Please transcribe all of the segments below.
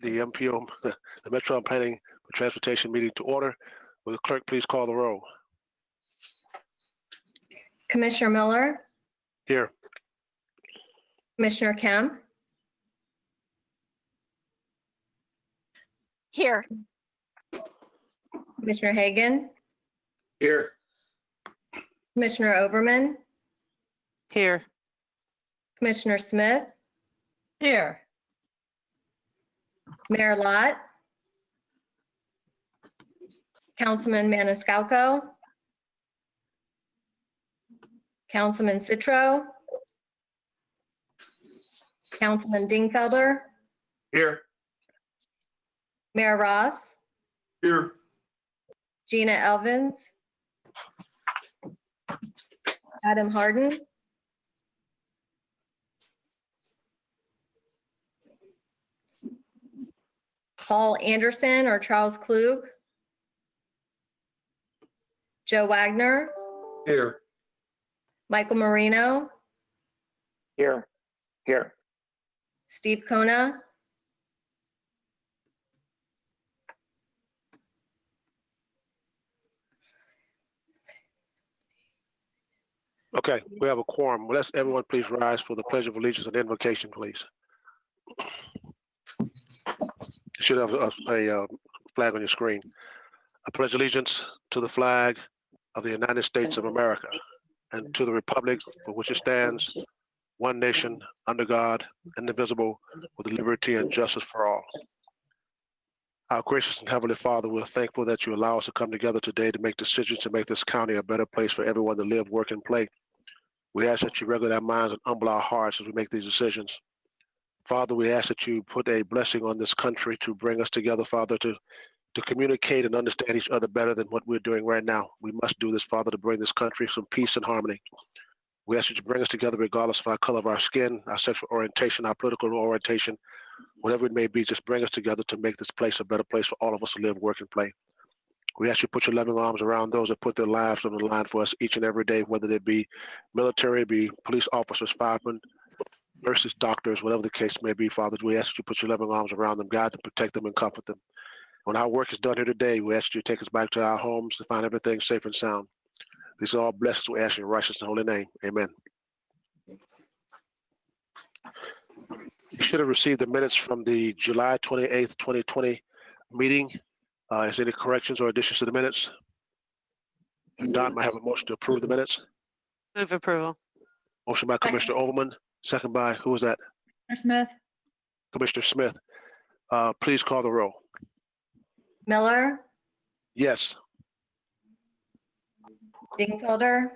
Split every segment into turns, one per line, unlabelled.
the MPO, the Metropolitan Planning for Transportation meeting to order. Will the clerk please call the roll?
Commissioner Miller,
Here.
Commissioner Kemp,
Here.
Commissioner Hagan,
Here.
Commissioner Overman,
Here.
Commissioner Smith,
Here.
Mayor Lott, Councilman Maniscalco, Councilman Citro, Councilman Dingfelder,
Here.
Mayor Ross,
Here.
Gina Elvins, Adam Harden, Paul Anderson or Charles Klug, Joe Wagner,
Here.
Michael Marino,
Here. Here.
Steve Kona,
Okay, we have a quorum. Let's everyone please rise for the Pledge of Allegiance and Invocation, please. You should have a flag on your screen. I pledge allegiance to the flag of the United States of America and to the republic for which it stands, one nation, under God, indivisible, with liberty and justice for all. Our gracious and heavenly Father, we're thankful that you allow us to come together today to make decisions to make this county a better place for everyone to live, work, and play. We ask that you regulate our minds and humble our hearts as we make these decisions. Father, we ask that you put a blessing on this country to bring us together, Father, to communicate and understand each other better than what we're doing right now. We must do this, Father, to bring this country some peace and harmony. We ask that you bring us together regardless of our color of our skin, our sexual orientation, our political orientation, whatever it may be, just bring us together to make this place a better place for all of us to live, work, and play. We ask you to put your loving arms around those that put their lives on the line for us each and every day, whether they be military, be police officers, firemen, nurses, doctors, whatever the case may be, Father. We ask that you put your loving arms around them, guide them, protect them, and comfort them. When our work is done here today, we ask you to take us back to our homes to find everything safe and sound. These are all blessings we ask in your righteous and holy name. Amen. You should have received the minutes from the July 28th, 2020 meeting. Is there any corrections or additions to the minutes? If not, might have a motion to approve the minutes.
Move approval.
Motion by Commissioner Overman, second by, who was that?
Commissioner Smith.
Commissioner Smith. Please call the roll.
Miller,
Yes.
Dingfelder,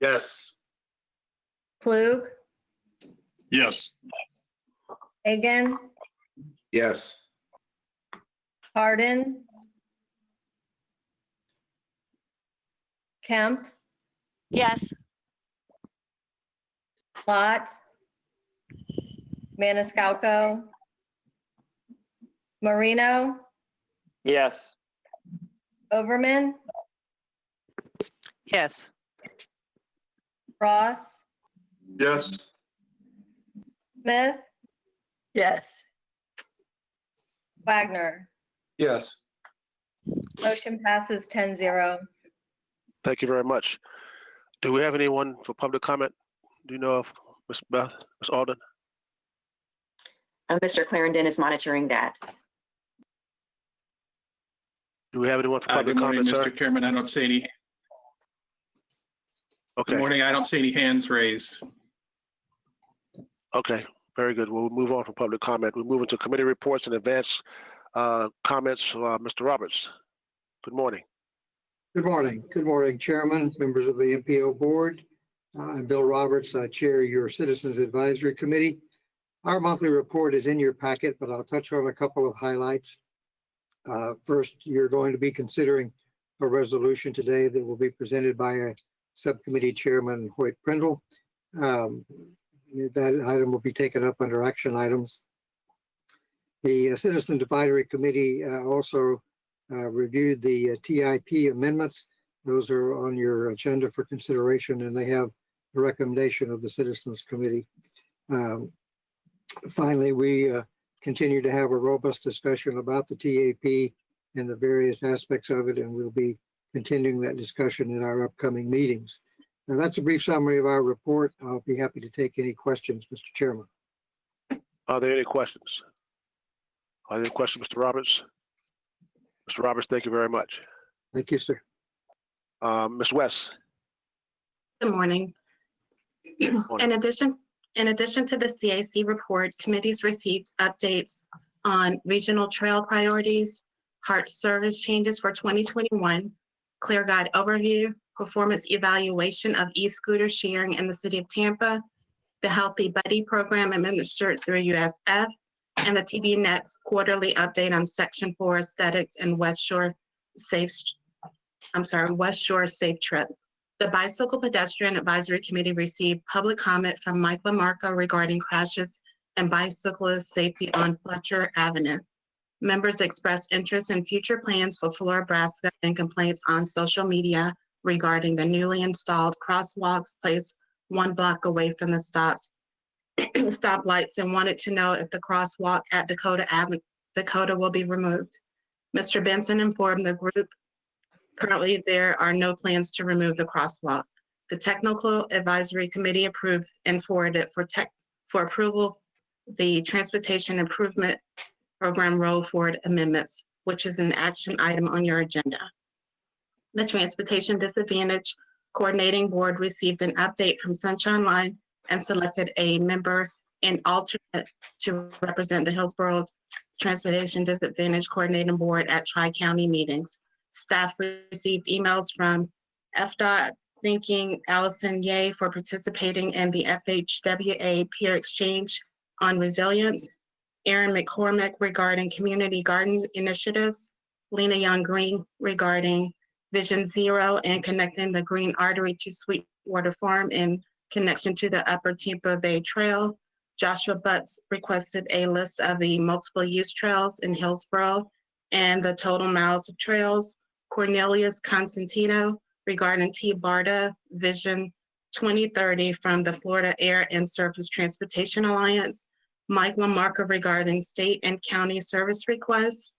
Yes.
Klug,
Yes.
Hagan,
Yes.
Harden, Kemp,
Yes.
Lott, Maniscalco, Marino,
Yes.
Overman,
Yes.
Ross,
Yes.
Smith,
Yes.
Wagner.
Yes.
Motion passes 10-0.
Thank you very much. Do we have anyone for public comment? Do you know if Ms. Beth, Ms. Alden?
Mr. Clarendon is monitoring that.
Do we have anyone for public
Good morning,
comment, sir?
Mr. Chairman. I don't see any. Good
Okay,
morning. I don't see any hands raised.
okay, very good. We'll move on from public comment. We'll move into committee reports and advance comments. Mr. Roberts, good morning.
Good morning. Good morning, Chairman, members of the MPO Board. I'm Bill Roberts. I chair your Citizens Advisory Committee. Our monthly report is in your packet, but I'll touch on a couple of highlights. First, you're going to be considering a resolution today that will be presented by a subcommittee chairman, Hoyt Prindle. That item will be taken up under action items. The Citizens Advisory Committee also reviewed the TIP amendments. Those are on your agenda for consideration, and they have the recommendation of the Citizens Committee. Finally, we continue to have a robust discussion about the TAP and the various aspects of it, and we'll be continuing that discussion in our upcoming meetings. Now, that's a brief summary of our report. I'll be happy to take any questions, Mr. Chairman.
Are there any questions? Are there any questions, Mr. Roberts? Mr. Roberts, thank you very much.
Thank you, sir.
Ms. West.
Good morning. In addition to the CAC report, committees received updates on regional trail priorities, heart service changes for 2021, Clear Guide overview, performance evaluation of e-scooter sharing in the city of Tampa, the Healthy Buddy program administered through USF, and the TV Next quarterly update on Section 4 aesthetics and West Shore Safe Trip. The Bicycle Pedestrian Advisory Committee received public comment from Mike LaMarca regarding crashes and bicyclist safety on Fletcher Avenue. Members expressed interest in future plans for Nebraska and complaints on social media regarding the newly installed crosswalks placed 1 block away from the stoplights and wanted to know if the crosswalk at Dakota will be removed. Mr. Benson informed the group currently there are no plans to remove the crosswalk. The Technical Advisory Committee approved and forwarded for approval the Transportation Improvement Program Roll Forward Amendments, which is an action item on your agenda. The Transportation Disadvantage Coordinating Board received an update from Sunshine Line and selected a member and alternate to represent the Hillsborough Transportation Disadvantage Coordinating Board at Tri-County meetings. Staff received emails from FDOT thanking Allison Ye for participating in the FHWA peer exchange on resilience, Aaron McCormick regarding community garden initiatives, Lena Young Green regarding Vision Zero and connecting the Green Artery to Sweetwater Farm in connection to the Upper Tampa Bay Trail. Joshua Butts requested a list of the multiple use trails in Hillsborough and the total miles of trails. Cornelius Constantino regarding T-BARTA Vision 2030 from the Florida Air and Surface Transportation Alliance. Mike LaMarca regarding state and county service requests.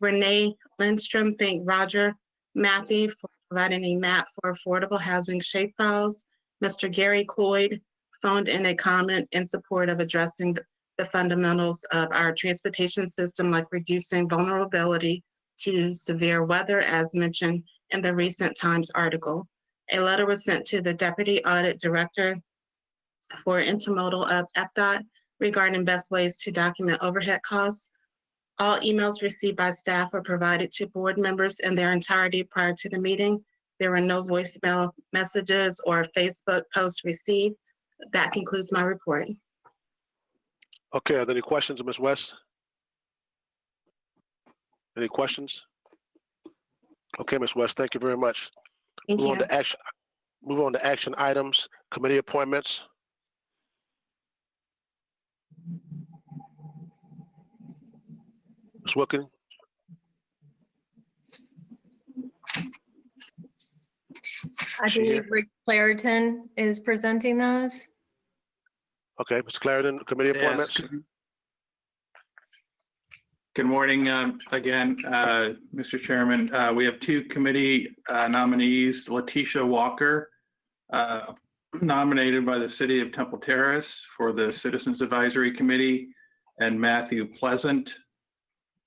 Renee Lindstrom thanked Roger Matthew for providing a map for affordable housing shapefiles. Mr. Gary Cloyd phoned in a comment in support of addressing the fundamentals of our transportation system, like reducing vulnerability to severe weather, as mentioned in the recent Times article. A letter was sent to the Deputy Audit Director for Intermodal of FDOT regarding best ways to document overhead costs. All emails received by staff were provided to board members in their entirety prior to the meeting. There were no voicemail messages or Facebook posts received. That concludes my report.
Okay, are there any questions, Ms. West? Any questions? Okay, Ms. West, thank you very much.
Thank
Move
you.
on to action. Move on to action items, committee appointments. Ms. Wilkening?
I believe Rick Clareton is presenting those.
Okay, Mr. Clarendon, committee
Yes.
appointments.
Good morning again, Mr. Chairman. We have 2 committee nominees, Letitia Walker, nominated by the City of Temple Terrace for the Citizens Advisory Committee, and Matthew Pleasant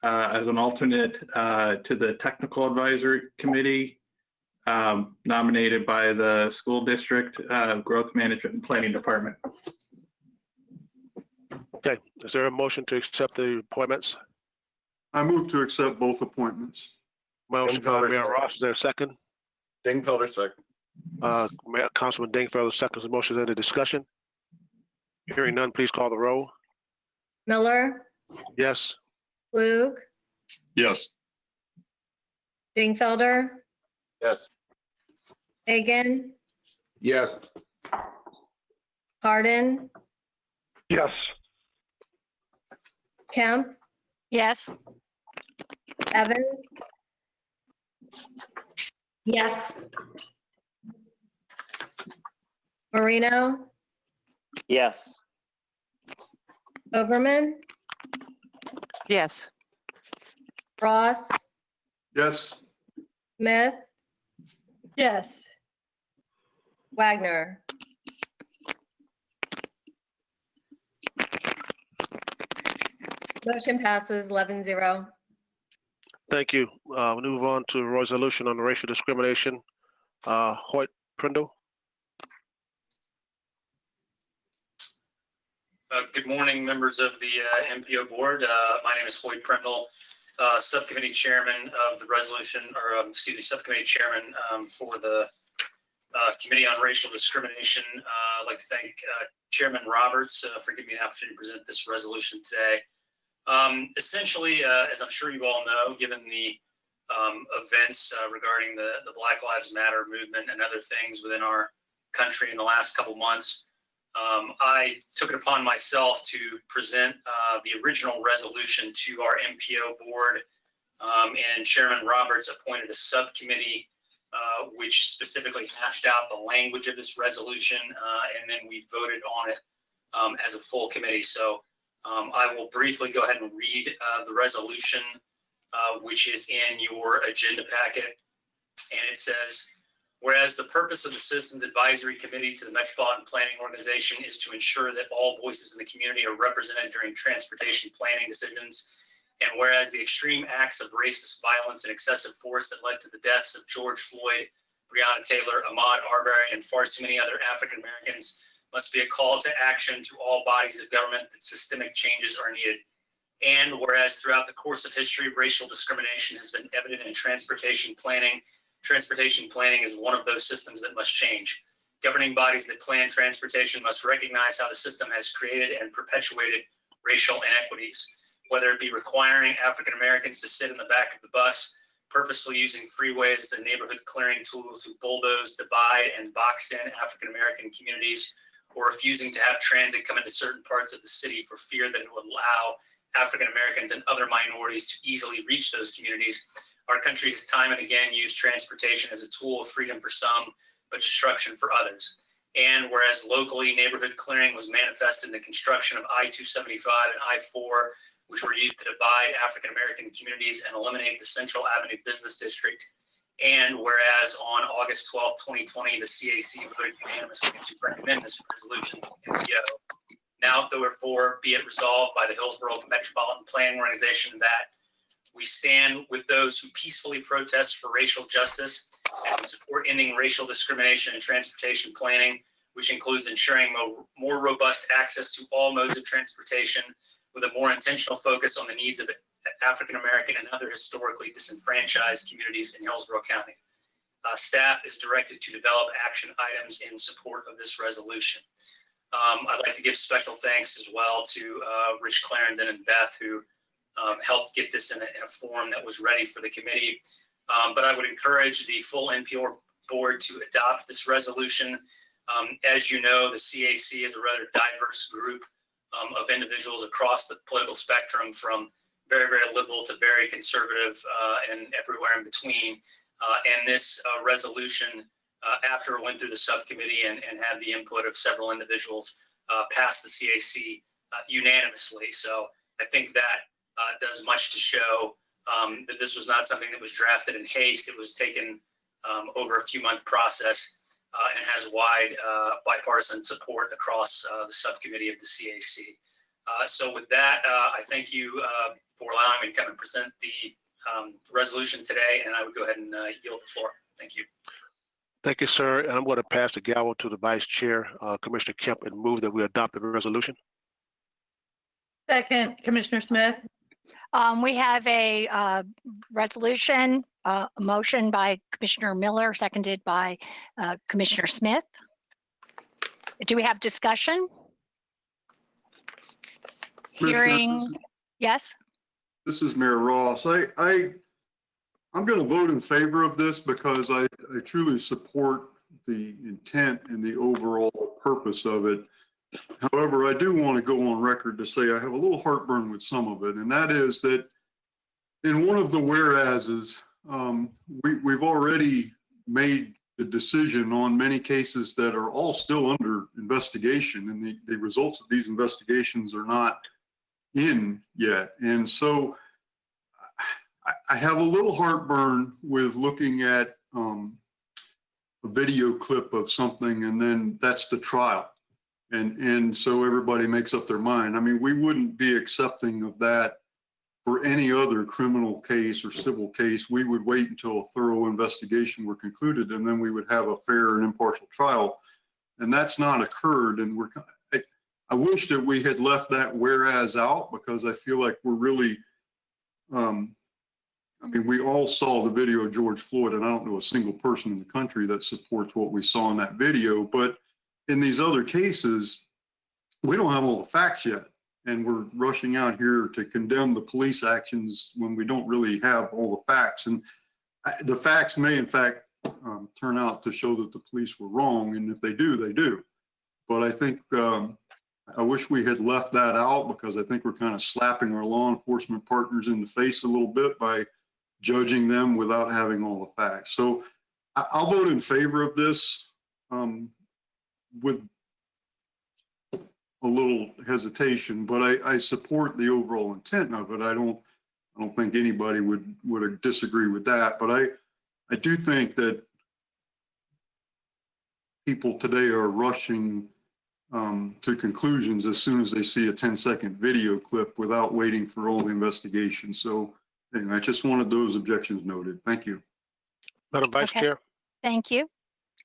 as an alternate to the Technical Advisory Committee, nominated by the School District Growth Management and Planning Department.
Okay, is there a motion to accept the appointments?
I move to accept both appointments.
Motion by Mayor Ross, is there a second?
Dingfelder, second.
Councilman Dingfelder seconds the motion. Any discussion? Hearing none, please call the roll.
Miller,
Yes.
Klug,
Yes.
Dingfelder,
Yes.
Hagan,
Yes.
Hardin,
Yes.
Kemp,
Yes.
Evans. Yes. Marino,
Yes.
Overman,
Yes.
Ross,
Yes.
Smith,
Yes.
Wagner. Motion passes 11-0.
Thank you. We move on to resolution on racial discrimination. Hoyt, Prindle.
Good morning, members of the MPO board. My name is Hoyt Prindle, subcommittee chairman of the resolution, or excuse me, subcommittee chairman for the Committee on Racial Discrimination. I'd like to thank Chairman Roberts for giving me the opportunity to present this resolution today. Essentially, as I'm sure you all know, given the events regarding the Black Lives Matter movement and other things within our country in the last couple months, I took it upon myself to present the original resolution to our MPO board, and Chairman Roberts appointed a subcommittee which specifically hashed out the language of this resolution, and then we voted on it as a full committee. So I will briefly go ahead and read the resolution, which is in your agenda packet, and it says, whereas the purpose of the Citizens Advisory Committee to the Metropolitan Planning Organization is to ensure that all voices in the community are represented during transportation planning decisions, and whereas the extreme acts of racist violence and excessive force that led to the deaths of George Floyd, Breonna Taylor, Ahmaud Arbery, and far too many other African Americans must be a call to action to all bodies of government that systemic changes are needed. And whereas throughout the course of history, racial discrimination has been evident in transportation planning is one of those systems that must change. Governing bodies that plan transportation must recognize how the system has created and perpetuated racial inequities, whether it be requiring African Americans to sit in the back of the bus, purposefully using freeways as a neighborhood clearing tool to bulldoze, divide, and box in African American communities, or refusing to have transit come into certain parts of the city for fear that it would allow African Americans and other minorities to easily reach those communities. Our country has time and again used transportation as a tool of freedom for some, but destruction for others. And whereas locally, neighborhood clearing was manifest in the construction of I-275 and I-4, which were used to divide African American communities and eliminate the Central Avenue Business District. And whereas on August 12, 2020, the CAC voted unanimously to recommend this resolution to the MPO. Now, therefore, be it resolved by the Hillsborough Metropolitan Planning Organization that we stand with those who peacefully protest for racial justice and support ending racial discrimination in transportation planning, which includes ensuring more robust access to all modes of transportation with a more intentional focus on the needs of African American and other historically disenfranchised communities in Hillsborough County. Staff is directed to develop action items in support of this resolution. I'd like to give special thanks as well to Rich Clarendon and Beth, who helped get this in a form that was ready for the committee. But I would encourage the full NPO board to adopt this resolution. As you know, the CAC is a rather diverse group of individuals across the political spectrum, from very, very liberal to very conservative and everywhere in between. And this resolution, after it went through the subcommittee and had the input of several individuals, passed the CAC unanimously. So I think that does much to show that this was not something that was drafted in haste. It was taken over a few-month process and has wide bipartisan support across the subcommittee of the CAC. So with that, I thank you for allowing me to come and present the resolution today, and I would go ahead and yield the floor. Thank you.
Thank you, sir. And I'm going to pass the gavel to the Vice Chair, Commissioner Kemp, and move that we adopt the resolution.
Second, Commissioner Smith.
We have a resolution, a motion by Commissioner Miller, seconded by Commissioner Smith. Do we have discussion? Hearing, yes?
This is Mayor Ross. I'm going to vote in favor of this because I truly support the intent and the overall purpose of it. However, I do want to go on record to say I have a little heartburn with some of it, and that is that in one of the whereases, we've already made the decision on many cases that are all still under investigation, and the results of these investigations are not in yet. And so I have a little heartburn with looking at a video clip of something and then that's the trial. And so everybody makes up their mind. I mean, we wouldn't be accepting of that for any other criminal case or civil case. We would wait until a thorough investigation were concluded and then we would have a fair and impartial trial. And that's not occurred. And I wish that we had left that whereas out, because I feel like we're really, I mean, we all saw the video of George Floyd, and I don't know a single person in the country that supports what we saw in that video. But in these other cases, we don't have all the facts yet. And we're rushing out here to condemn the police actions when we don't really have all the facts. And the facts may, in fact, turn out to show that the police were wrong. And if they do, they do. But I think I wish we had left that out, because I think we're kind of slapping our law enforcement partners in the face a little bit by judging them without having all the facts. So I'll vote in favor of this with a little hesitation, but I support the overall intent of it. I don't think anybody would disagree with that. But I do think that people today are rushing to conclusions as soon as they see a 10-second video clip without waiting for all the investigation. So anyway, I just wanted those objections noted. Thank you.
Madam Vice
Okay.
Chair,
Thank you.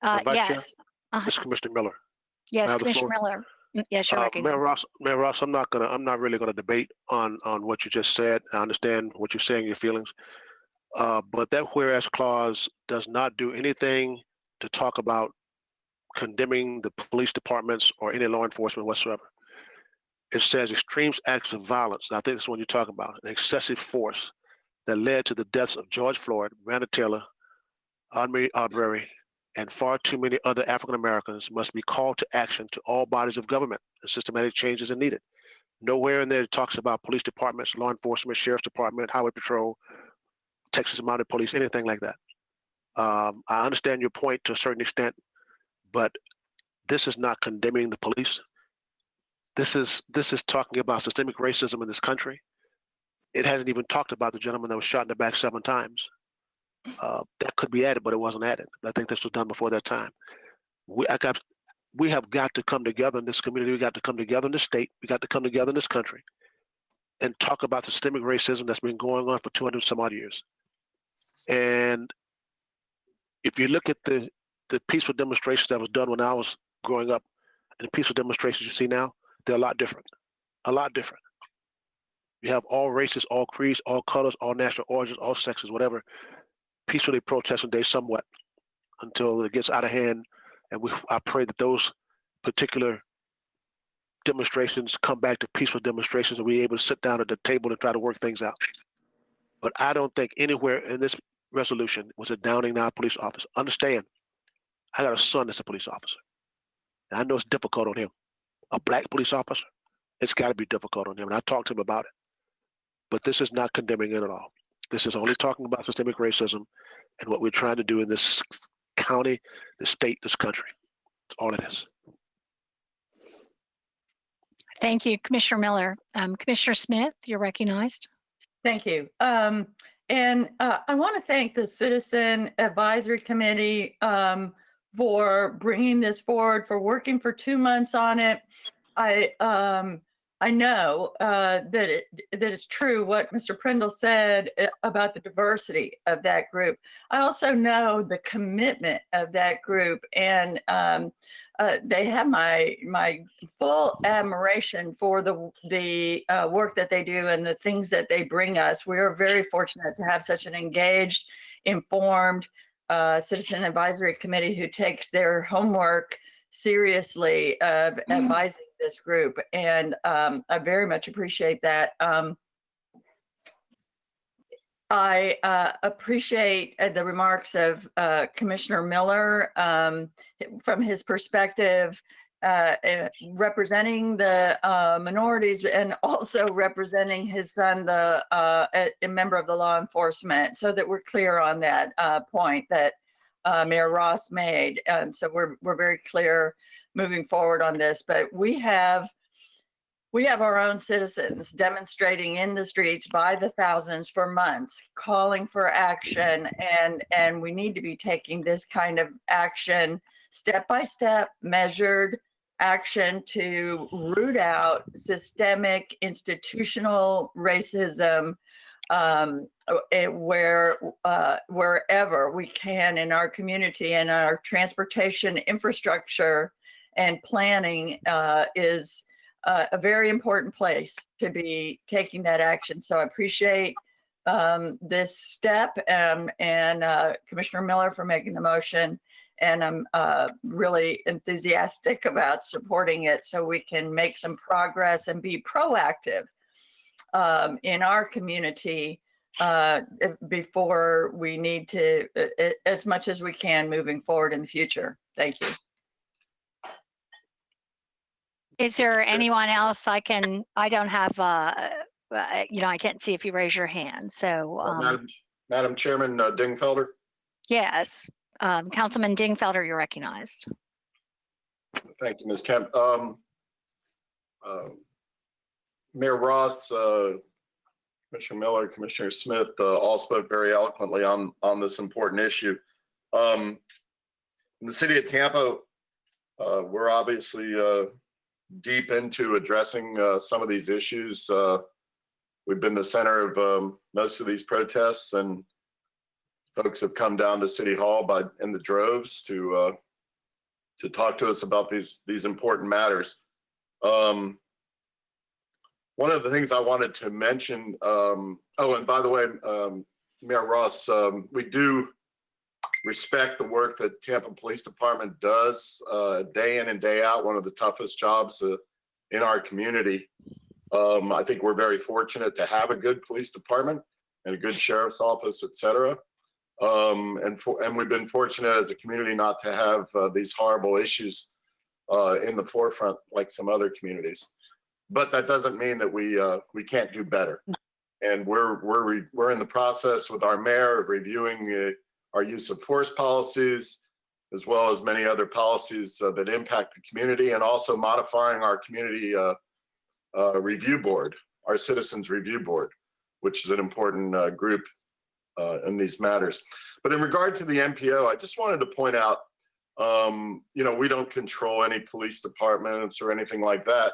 Madam Vice Chair?
Yes.
this is Commissioner Miller.
Yes,
have the
Commissioner
floor.
Miller. Yes, you're
Mayor
recognized.
Ross, I'm not really gonna debate on what you just said. I understand what you're saying, your feelings. But that whereas clause does not do anything to talk about condemning the police departments or any law enforcement whatsoever. It says extreme acts of violence. And I think that's what you're talking about, an excessive force that led to the deaths of George Floyd, Breonna Taylor, Ahmaud Arbery, and far too many other African Americans must be called to action to all bodies of government, and systematic changes are needed. Nowhere in there it talks about police departments, law enforcement, sheriff's department, highway patrol, Texas Mounted Police, anything like that. I understand your point to a certain extent, but this is not condemning the police. This is talking about systemic racism in this country. It hasn't even talked about the gentleman that was shot in the back 7 times. That could be added, but it wasn't added. I think this was done before that time. We have got to come together in this community. We got to come together in this state. We got to come together in this country and talk about the systemic racism that's been going on for 200 some odd years. And if you look at the peaceful demonstrations that was done when I was growing up and the peaceful demonstrations you see now, they're a lot different, a lot different. You have all races, all creeds, all colors, all national origins, all sexes, whatever, peacefully protesting day somewhat until it gets out of hand. And I pray that those particular demonstrations come back to peaceful demonstrations and we're able to sit down at the table and try to work things out. But I don't think anywhere in this resolution was it downing down a police officer. Understand, I got a son that's a police officer. And I know it's difficult on him. A black police officer, it's got to be difficult on him. And I talked to him about it. But this is not condemning it at all. This is only talking about systemic racism and what we're trying to do in this county, this state, this country. That's all it is.
Thank you, Commissioner Miller. Commissioner Smith, you're recognized.
Thank you. I want to thank the Citizen Advisory Committee for bringing this forward, for working for 2 months on it. I know that it's true what Mr. Prindle said about the diversity of that group. I also know the commitment of that group, and they have my full admiration for the work that they do and the things that they bring us. We are very fortunate to have such an engaged, informed Citizen Advisory Committee who takes their homework seriously of advising this group, and I very much appreciate that. I appreciate the remarks of Commissioner Miller from his perspective, representing the minorities and also representing his son, a member of the law enforcement, so that we're clear on that point that Mayor Ross made. So we're very clear moving forward on this, but we have we have our own citizens demonstrating in the streets by the thousands for months, calling for action, and we need to be taking this kind of action, step by step, measured action to root out systemic institutional racism wherever we can in our community, and our transportation infrastructure and planning is a very important place to be taking that action. So I appreciate this step and Commissioner Miller for making the motion. And I'm really enthusiastic about supporting it so we can make some progress and be proactive in our community before we need to, as much as we can moving forward in the future. Thank you.
Is there anyone else I don't have, I can't see if you raise your hand. So,
Madam Chairman Dingfelder.
yes, Councilman Dingfelder, you're recognized.
Thank you, Ms. Kemp. Mayor Ross, Commissioner Miller, Commissioner Smith all spoke very eloquently on this important issue. In the city of Tampa, we're obviously deep into addressing some of these issues. We've been the center of most of these protests, and folks have come down to City Hall in the droves to talk to us about these important matters. One of the things I wanted to mention, and by the way, Mayor Ross, we do respect the work that Tampa Police Department does day in and day out, one of the toughest jobs in our community. I think we're very fortunate to have a good police department and a good sheriff's office, et cetera. And we've been fortunate as a community not to have these horrible issues in the forefront like some other communities. But that doesn't mean that we can't do better. And we're in the process with our mayor of reviewing our use of force policies, as well as many other policies that impact the community, and also modifying our community review board, our citizens review board, which is an important group in these matters. But in regard to the MPO, I just wanted to point out, we don't control any police departments or anything like that.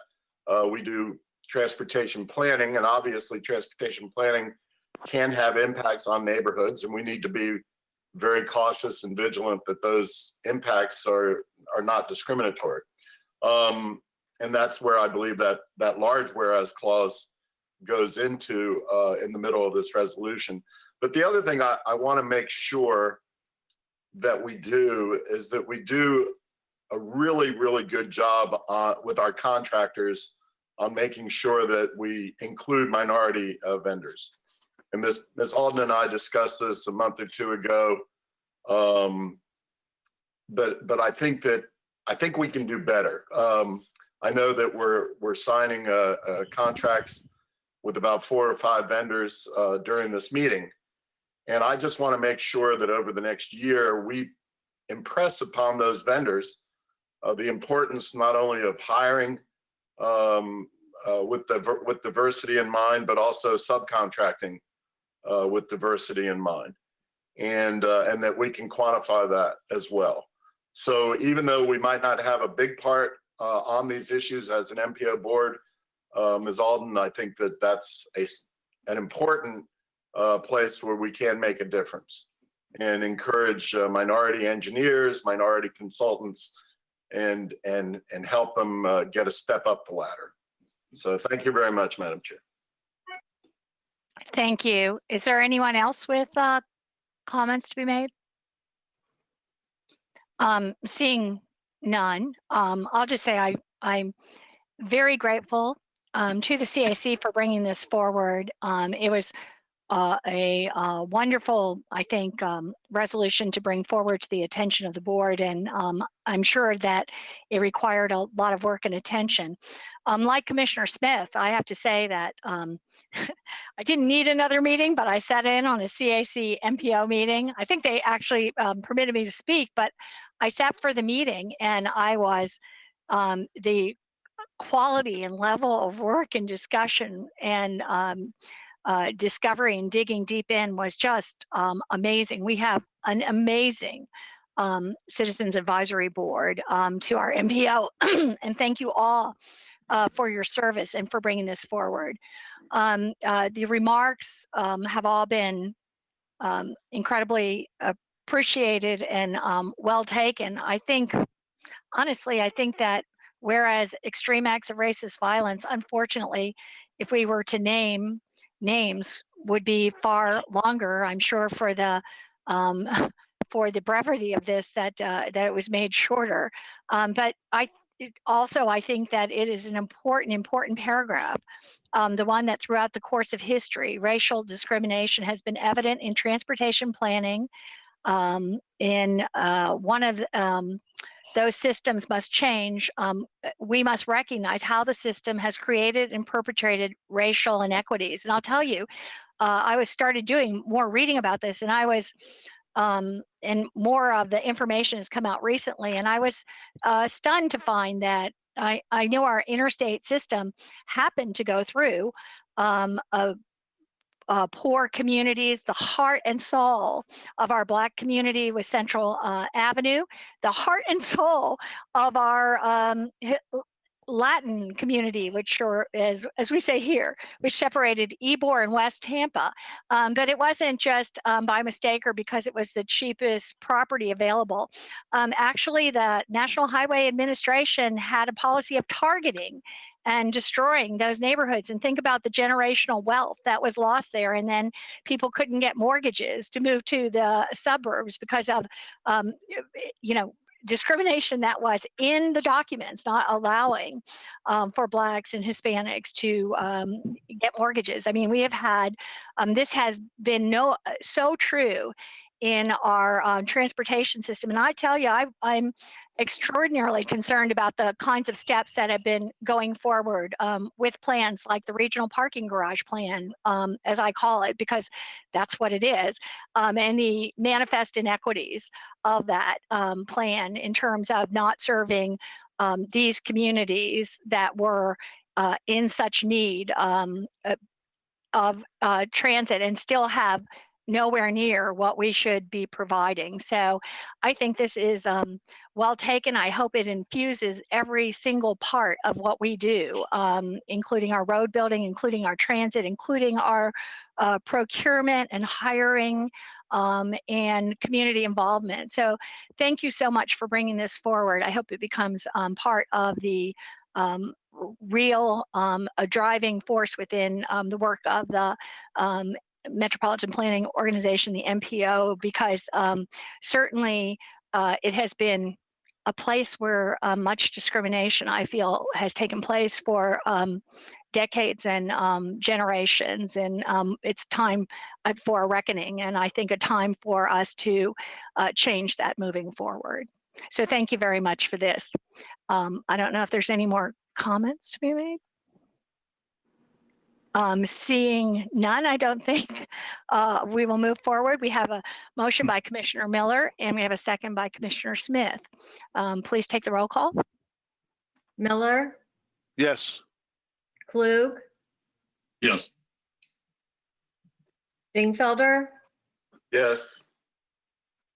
We do transportation planning, and obviously transportation planning can have impacts on neighborhoods, and we need to be very cautious and vigilant that those impacts are not discriminatory. And that's where I believe that large whereas clause goes into in the middle of this resolution. But the other thing I want to make sure that we do is that we do a really, really good job with our contractors on making sure that we include minority vendors. And Ms. Alden and I discussed this a month or two ago, but I think we can do better. I know that we're signing contracts with about 4 or 5 vendors during this meeting, and I just want to make sure that over the next year we impress upon those vendors the importance not only of hiring with diversity in mind, but also subcontracting with diversity in mind, and that we can quantify that as well. So even though we might not have a big part on these issues as an MPO board, Ms. Alden, I think that's an important place where we can make a difference and encourage minority engineers, minority consultants, and help them get a step up the ladder. So thank you very much, Madam Chair.
Thank you. Is there anyone else with comments to be made? Seeing none, I'll just say I'm very grateful to the CAC for bringing this forward. It was a wonderful, I think, resolution to bring forward to the attention of the board, and I'm sure that it required a lot of work and attention. Like Commissioner Smith, I have to say that I didn't need another meeting, but I sat in on a CAC MPO meeting. I think they actually permitted me to speak, but I sat for the meeting, and I was the quality and level of work and discussion and discovery and digging deep in was just amazing. We have an amazing Citizens Advisory Board to our MPO, and thank you all for your service and for bringing this forward. The remarks have all been incredibly appreciated and well taken. I think, honestly, I think that whereas extreme acts of racist violence, unfortunately, if we were to name names, would be far longer, I'm sure, for the brevity of this, that it was made shorter. But I think that it is an important paragraph. The one that throughout the course of history, racial discrimination has been evident in transportation planning. In one of those systems must change. We must recognize how the system has created and perpetrated racial inequities. And I'll tell you, I started doing more reading about this, and I was, and more of the information has come out recently, and I was stunned to find that I know our interstate system happened to go through poor communities. The heart and soul of our Black community was Central Avenue. The heart and soul of our Latin community, which, or as we say here, which separated Ybor and West Tampa. But it wasn't just by mistake or because it was the cheapest property available. Actually, the National Highway Administration had a policy of targeting and destroying those neighborhoods. And think about the generational wealth that was lost there. And then people couldn't get mortgages to move to the suburbs because of, discrimination that was in the documents, not allowing for Blacks and Hispanics to get mortgages. I mean, we have had, this has been so true in our transportation system. And I tell you, I'm extraordinarily concerned about the kinds of steps that have been going forward with plans like the regional parking garage plan, as I call it, because that's what it is, and the manifest inequities of that plan in terms of not serving these communities that were in such need of transit and still have nowhere near what we should be providing. So I think this is well taken. I hope it infuses every single part of what we do, including our road building, including our transit, including our procurement and hiring and community involvement. So thank you so much for bringing this forward. I hope it becomes part of the real a driving force within the work of the Metropolitan Planning Organization, the MPO, because certainly it has been a place where much discrimination, I feel, has taken place for decades and generations. And it's time for a reckoning, and I think a time for us to change that moving forward. So thank you very much for this. I don't know if there's any more comments to be made. Seeing none, I don't think we will move forward. We have a motion by Commissioner Miller, and we have a second by Commissioner Smith. Please take the roll call.
Miller,
Yes.
Klug,
Yes.
Dingfelder,
Yes.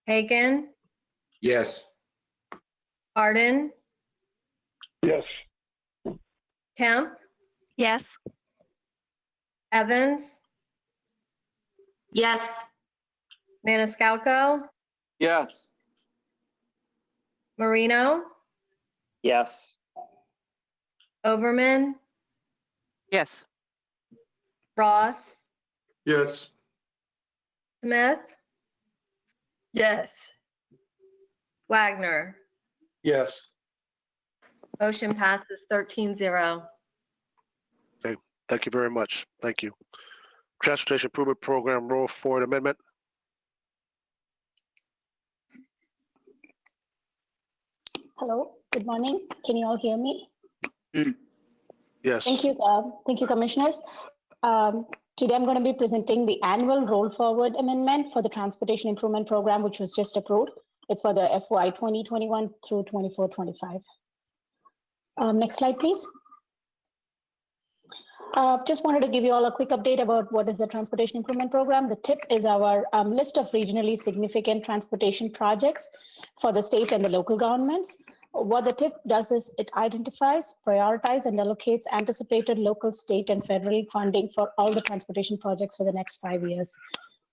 Hagan,
Yes.
Arden,
Yes.
Kemp,
Yes.
Evans,
Yes.
Maniscalco,
Yes.
Marino,
Yes.
Overman,
Yes.
Ross,
Yes.
Smith,
Yes.
Wagner.
Yes.
Motion passes 13-0.
Thank you very much. Thank you. Transportation Improvement Program Roll Forward Amendment.
Hello, good morning. Can you all hear me?
Yes.
Thank you, Commissioners. Today I'm going to be presenting the annual roll forward amendment for the Transportation Improvement Program, which was just approved. It's for the FY 2021 through 24-25. Next slide, please. Just wanted to give you all a quick update about what is the Transportation Improvement Program. The TIP is our list of regionally significant transportation projects for the state and the local governments. What the TIP does is it identifies, prioritizes, and allocates anticipated local, state, and federal funding for all the transportation projects for the next 5 years.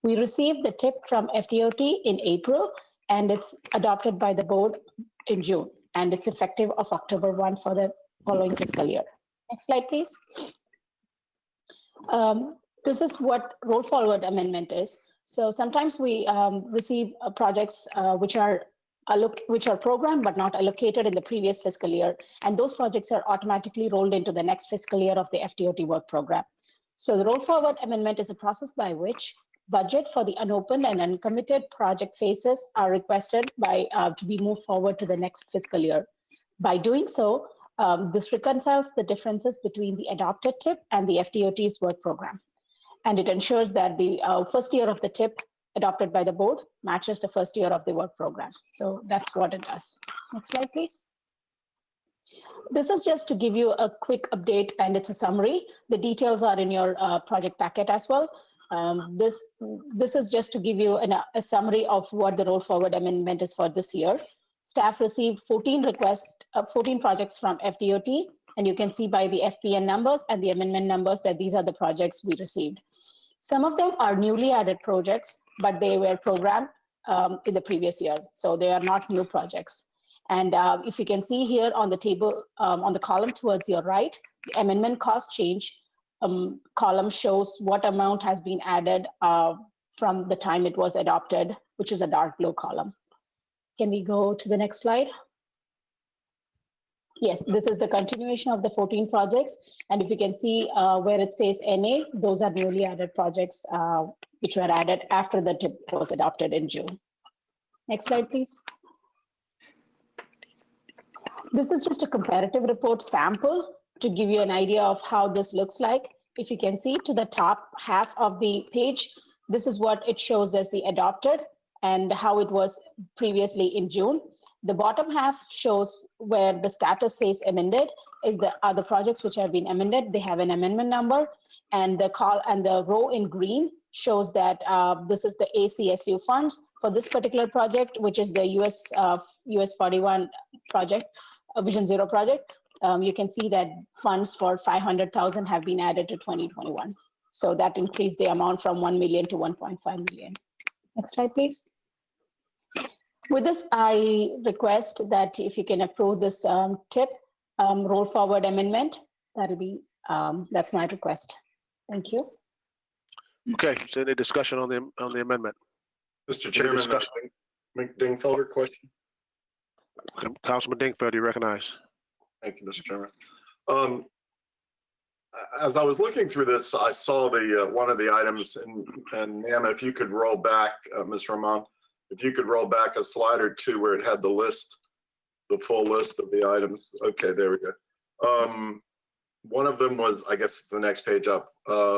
We received the TIP from FDOT in April, and it's adopted by the board in June, and it's effective of October 1 for the following fiscal year. Next slide, please. This is what roll forward amendment is. So sometimes we receive projects which are programmed but not allocated in the previous fiscal year, and those projects are automatically rolled into the next fiscal year of the FDOT work program. So the roll forward amendment is a process by which budget for the unopened and uncommitted project phases are requested to be moved forward to the next fiscal year. By doing so, this reconciles the differences between the adopted TIP and the FDOT's work program. And it ensures that the first year of the TIP adopted by the board matches the first year of the work program. So that's what it does. Next slide, please. This is just to give you a quick update, and it's a summary. The details are in your project packet as well. This is just to give you a summary of what the roll forward amendment is for this year. Staff received 14 requests, 14 projects from FDOT, and you can see by the FPN numbers and the amendment numbers that these are the projects we received. Some of them are newly added projects, but they were programmed in the previous year, so they are not new projects. And if you can see here on the table, on the column towards your right, the amendment cost change column shows what amount has been added from the time it was adopted, which is a dark blue column. Can we go to the next slide? Yes, this is the continuation of the 14 projects. And if you can see where it says NA, those are newly added projects which were added after the TIP was adopted in June. Next slide, please. This is just a comparative report sample to give you an idea of how this looks like. If you can see to the top half of the page, this is what it shows as the adopted and how it was previously in June. The bottom half shows where the status says amended is the other projects which have been amended. They have an amendment number, and the row in green shows that this is the ACSU funds for this particular project, which is the US 41 project, Vision Zero project. You can see that funds for 500,000 have been added to 2021. So that increased the amount from 1 million to 1.5 million. Next slide, please. With this, I request that if you can approve this TIP roll forward amendment, that'll be, that's my request. Thank you.
Okay, is there any discussion on the amendment?
Mr. Chairman, Dingfelder question.
Okay, Councilman Dingfelder, you recognize.
Thank you, Mr. Chairman. As I was looking through this, I saw the one of the items, and ma'am, if you could roll back, Ms. Rahman, if you could roll back a slide or two where it had the list, the full list of the items. Okay, there we go. One of them was, I guess it's the next page up,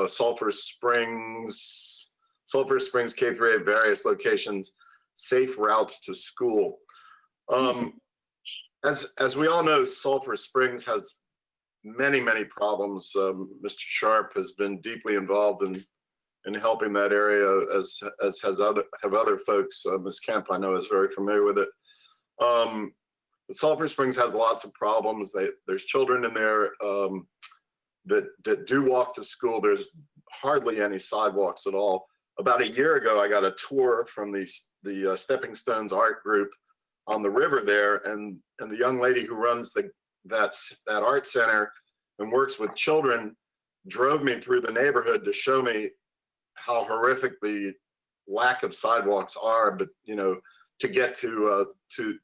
Sulphur Springs K3 at various locations, safe routes to school. As we all know, Sulphur Springs has many problems. Mr. Sharpe has been deeply involved in helping that area, as have other folks. Ms. Kemp, I know, is very familiar with it. Sulphur Springs has lots of problems. There's children in there that do walk to school. There's hardly any sidewalks at all. About a year ago, I got a tour from the Stepping Stones art group on the river there, and the young lady who runs that art center and works with children drove me through the neighborhood to show me how horrific the lack of sidewalks are, but to get to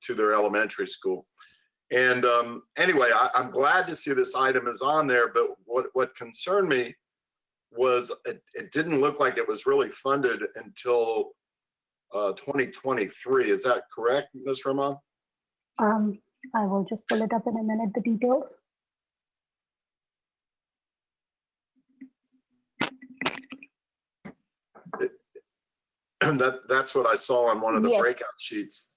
their elementary school. And anyway, I'm glad to see this item is on there, but what concerned me was it didn't look like it was really funded until 2023. Is that correct, Ms. Rahman?
I will just pull it up in a minute, the details.
That's what I saw on one of the breakout sheets.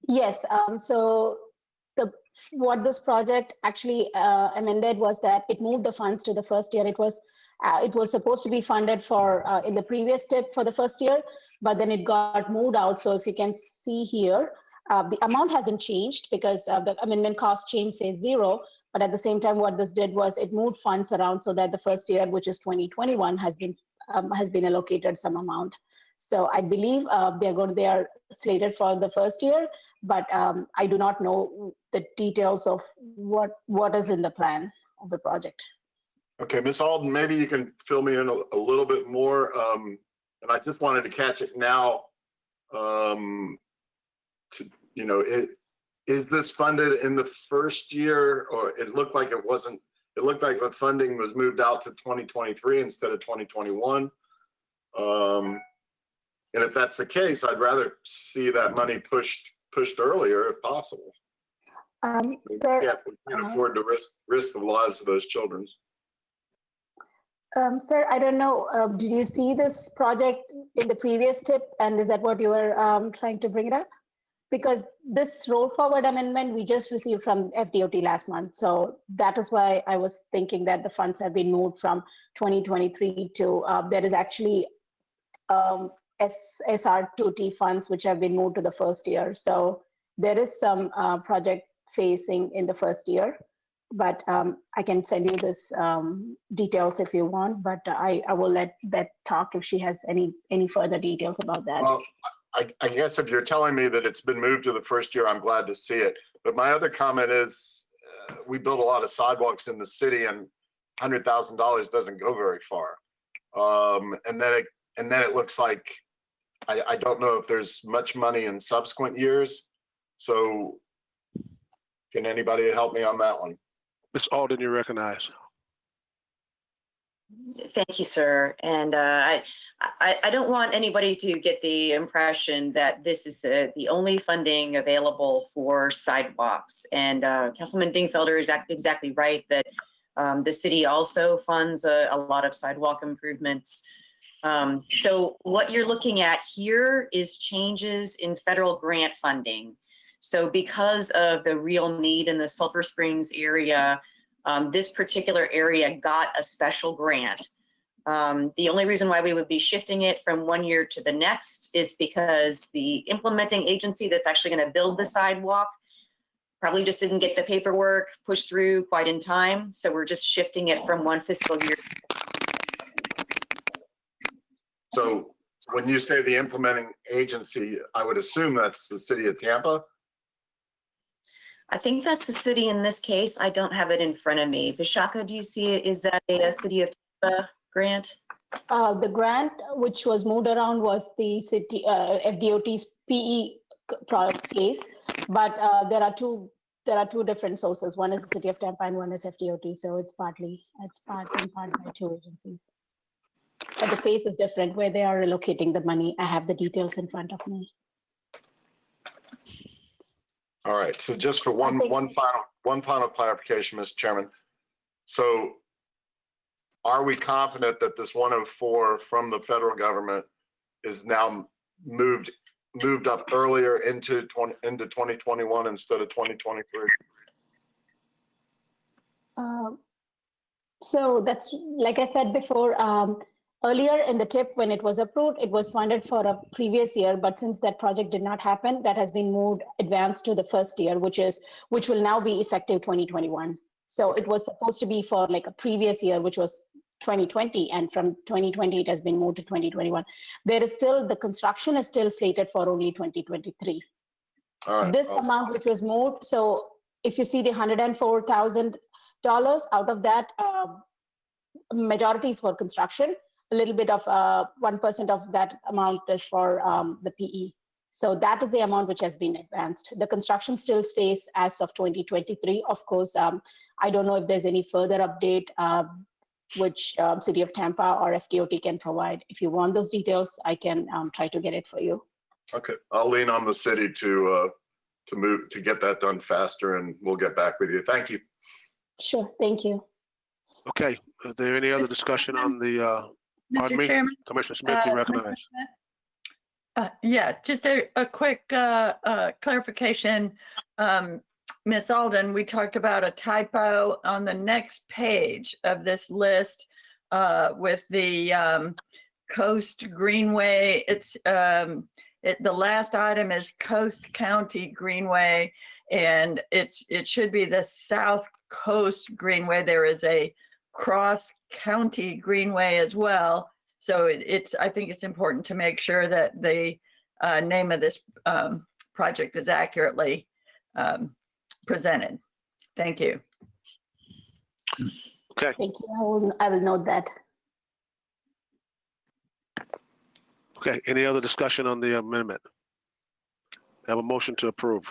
Yes, so what this project actually amended was that it moved the funds to the first year. It was supposed to be funded for in the previous step for the first year, but then it got moved out. So if you can see here, the amount hasn't changed because the amendment cost change says 0. But at the same time, what this did was it moved funds around so that the first year, which is 2021, has been allocated some amount. So I believe they are slated for the first year, but I do not know the details of what is in the plan of the project.
Okay, Ms. Alden, maybe you can fill me in a little bit more. And I just wanted to catch it now. Is this funded in the first year, or it looked like it wasn't? It looked like the funding was moved out to 2023 instead of 2021. And if that's the case, I'd rather see that money pushed earlier if possible. We can't afford to risk the lives of those children.
Sir, I don't know. Did you see this project in the previous tip? And is that what you were trying to bring it up? Because this roll forward amendment we just received from FDOT last month. So that is why I was thinking that the funds have been moved from 2023 to, there is actually SR2T funds which have been moved to the first year. So there is some project phasing in the first year, but I can send you this details if you want, but I will let Beth talk if she has any further details about that.
Well, I guess if you're telling me that it's been moved to the first year, I'm glad to see it. But my other comment is we build a lot of sidewalks in the city and $100,000 doesn't go very far. And then it looks like, I don't know if there's much money in subsequent years. So can anybody help me on that one?
Ms. Alden, you recognize.
Thank you, sir. And I don't want anybody to get the impression that this is the only funding available for sidewalks. And Councilman Dingfelder is exactly right that the city also funds a lot of sidewalk improvements. So what you're looking at here is changes in federal grant funding. So because of the real need in the Sulphur Springs area, this particular area got a special grant. The only reason why we would be shifting it from one year to the next is because the implementing agency that's actually going to build the sidewalk probably just didn't get the paperwork pushed through quite in time. So we're just shifting it from one fiscal year.
So when you say the implementing agency, I would assume that's the city of Tampa?
I think that's the city in this case. I don't have it in front of me. Vishaka, do you see it? Is that a city of Tampa grant?
The grant which was moved around was the city FDOT's PE phase, but there are two different sources. One is the city of Tampa and one is FDOT. So it's part by two agencies. But the phase is different where they are allocating the money. I have the details in front of me.
All right, so just for one final clarification, Mr. Chairman. So are we confident that this 104 from the federal government is now moved up earlier into 2021 instead of 2023?
So that's, like I said before, earlier in the tip when it was approved, it was funded for a previous year, but since that project did not happen, that has been advanced to the first year, which will now be effective 2021. So it was supposed to be for like a previous year, which was 2020, and from 2020 it has been moved to 2021. The construction is still slated for only 2023.
All right,
this amount which was moved, so if you see the $104,000 out of that, majority is for construction. A little bit of 1% of that amount is for the PE. So that is the amount which has been advanced. The construction still stays as of 2023. Of course, I don't know if there's any further update which City of Tampa or FDOT can provide. If you want those details, I can try to get it for you.
Okay, I'll lean on the city to get that done faster, and we'll get back with you. Thank you.
Sure, thank you.
Okay, is there any other discussion on the, pardon
Mr.
me?
Chairman.
Commissioner Smith, you recognize.
Yeah, just a quick clarification. Ms. Alden, we talked about a typo on the next page of this list with the Coast Greenway. It's the last item is Coast County Greenway, and it should be the South Coast Greenway. There is a Cross County Greenway as well. So I think it's important to make sure that the name of this project is accurately presented. Thank you.
Okay.
Thank you. I will note that.
Okay, any other discussion on the amendment? Have a motion to approve.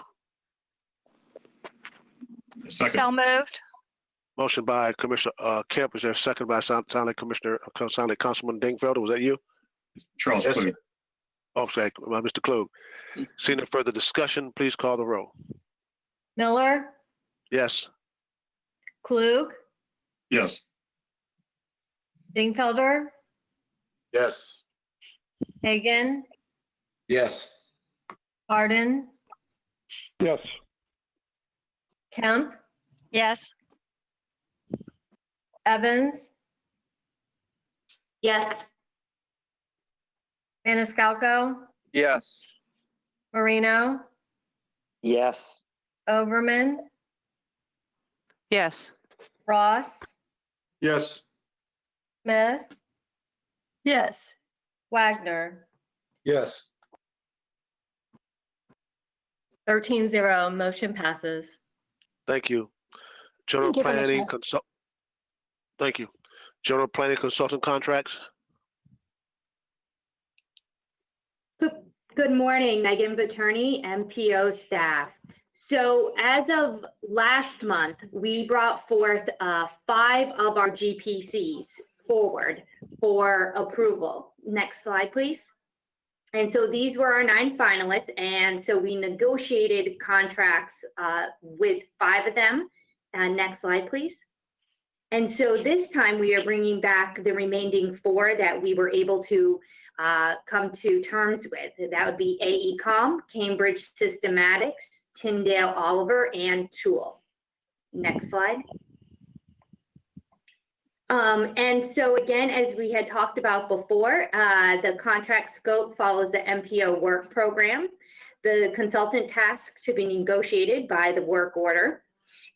So moved.
Motion by Commissioner Kemp. Is there a second by sound like Councilman Dingfelder? Was that you?
Charles,
Yes,
please.
sir. Okay, Mr. Klug. Seeing no further discussion, please call the roll.
Miller,
Yes.
Klug,
Yes.
Dingfelder,
Yes.
Hagan,
Yes.
Hardin,
Yes.
Kemp,
Yes.
Evans,
Yes.
Maniscalco,
Yes.
Marino,
Yes.
Overman,
Yes.
Ross,
Yes.
Smith,
Yes.
Wagner.
Yes.
13-0, motion passes.
Thank you. General
Thank you,
Planning
Commissioners.
Consult. Thank you. General Planning Consultant Contracts.
Good morning, Megan Attorney, MPO staff. So as of last month, we brought forth 5 of our GPCs forward for approval. Next slide, please. And so these were our 9 finalists. And so we negotiated contracts with 5 of them. Next slide, please. And so this time we are bringing back the remaining 4 that we were able to come to terms with. That would be AECom, Cambridge Systematics, Tyndale Oliver, and Tool. Next slide. And so again, as we had talked about before, the contract scope follows the MPO work program. The consultant task to be negotiated by the work order.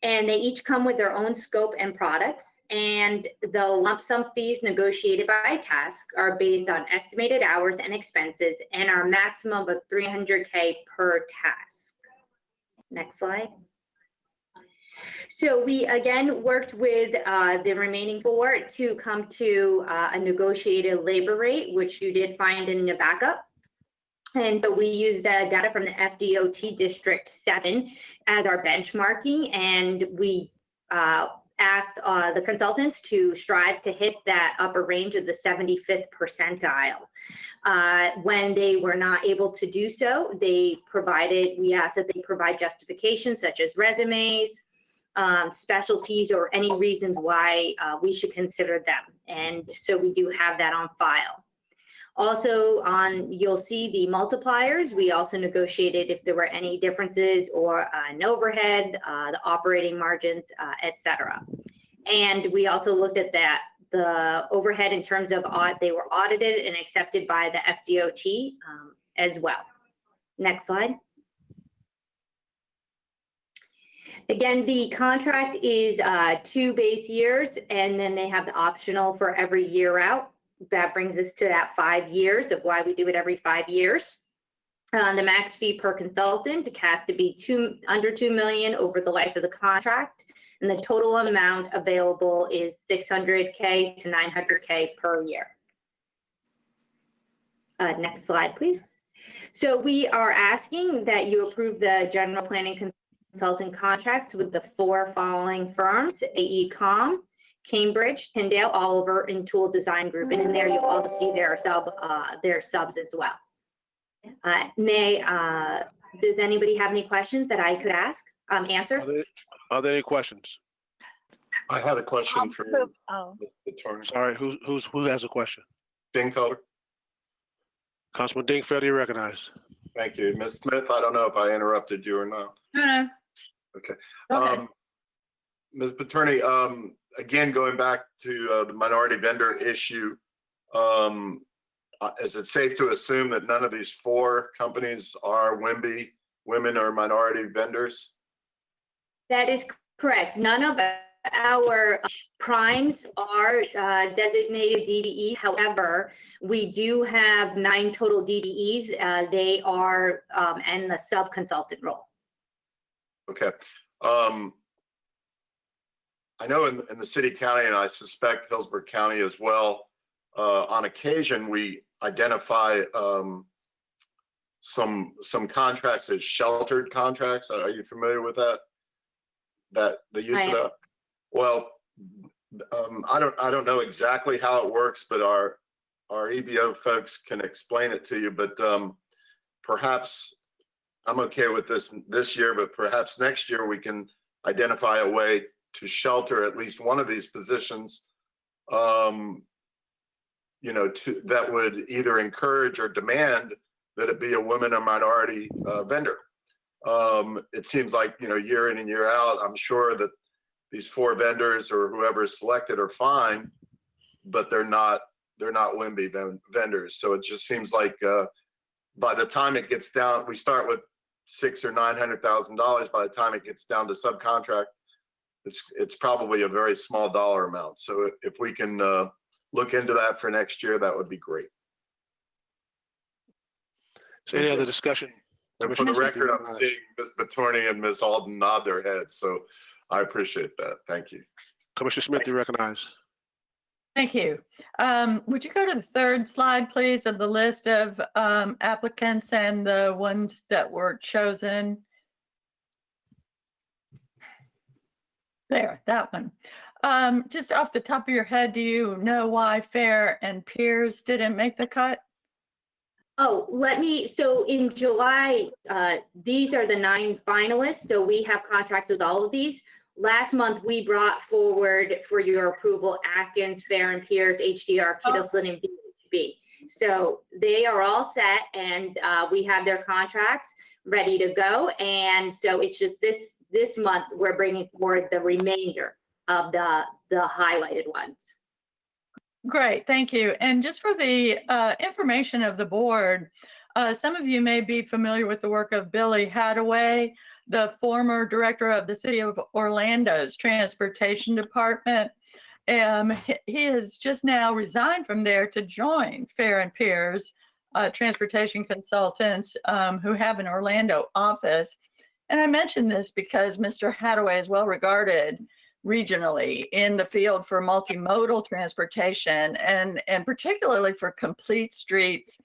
And they each come with their own scope and products. And the lump sum fees negotiated by task are based on estimated hours and expenses and are maximum of $300K per task. Next slide. So we again worked with the remaining 4 to come to a negotiated labor rate, which you did find in the backup. And so we used the data from the FDOT District 7 as our benchmarking, and we asked the consultants to strive to hit that upper range of the 75th percentile. When they were not able to do so, we asked that they provide justifications such as resumes, specialties, or any reasons why we should consider them. And so we do have that on file. Also, you'll see the multipliers. We also negotiated if there were any differences or an overhead, the operating margins, et cetera. And we also looked at the overhead in terms of they were audited and accepted by the FDOT as well. Next slide. Again, the contract is 2 base years, and then they have the optional for every year out. That brings us to that 5 years of why we do it every 5 years. The max fee per consultant has to be under $2 million over the life of the contract, and the total amount available is $600K to $900K per year. Next slide, please. So we are asking that you approve the general planning consultant contracts with the 4 following firms: AECom, Cambridge, Tyndale, Oliver, and Tool Design Group. And in there, you'll also see their subs as well. Does anybody have any questions that I could answer?
Are there any questions?
I had a question for the attorney.
Sorry, who has a question?
Dingfelder.
Councilman Dingfelder, you recognize.
Thank you. Ms. Smith, I don't know if I interrupted you or not.
No.
Okay.
Go ahead.
Ms. Paterni, again, going back to the minority vendor issue, is it safe to assume that none of these 4 companies are WIMBY, women or minority vendors?
That is correct. None of our primes are designated DBEs. However, we do have 9 total DBEs. They are in the sub-consultant role.
Okay. I know in the city county, and I suspect Hillsborough County as well, on occasion, we identify some contracts as sheltered contracts. Are you familiar with that? That the use of that? Well, I don't know exactly how it works, but our EBO folks can explain it to you. But perhaps I'm okay with this year, but perhaps next year we can identify a way to shelter at least one of these positions, you know, that would either encourage or demand that it be a woman or minority vendor. It seems like, you know, year in and year out, I'm sure that these 4 vendors or whoever is selected are fine, but they're not WIMBY vendors. So it just seems like by the time it gets down, we start with $600,000 or $900,000. By the time it gets down to subcontract, it's probably a very small dollar amount. So if we can look into that for next year, that would be great.
So any other discussion?
And for the record, I'm seeing Ms. Paterni and Ms. Alden nod their heads, so I appreciate that. Thank you.
Commissioner Smith, you recognize.
Thank you. Would you go to the 3rd slide, please, of the list of applicants and the ones that were chosen? There, that one. Just off the top of your head, do you know why Fair and Peers didn't make the cut?
Oh, so in July, these are the 9 finalists. So we have contracts with all of these. Last month, we brought forward for your approval Atkins, Fair and Peers, HDR, Kittleson, and BHB. So they are all set, and we have their contracts ready to go. And so it's just this month, we're bringing forward the remainder of the highlighted ones.
Great, thank you. And just for the information of the board, some of you may be familiar with the work of Billy Hadaway, the former director of the City of Orlando's Transportation Department. He has just now resigned from there to join Fair and Peers Transportation Consultants who have an Orlando office. And I mention this because Mr. Hadaway is well regarded regionally in the field for multimodal transportation and particularly for complete streets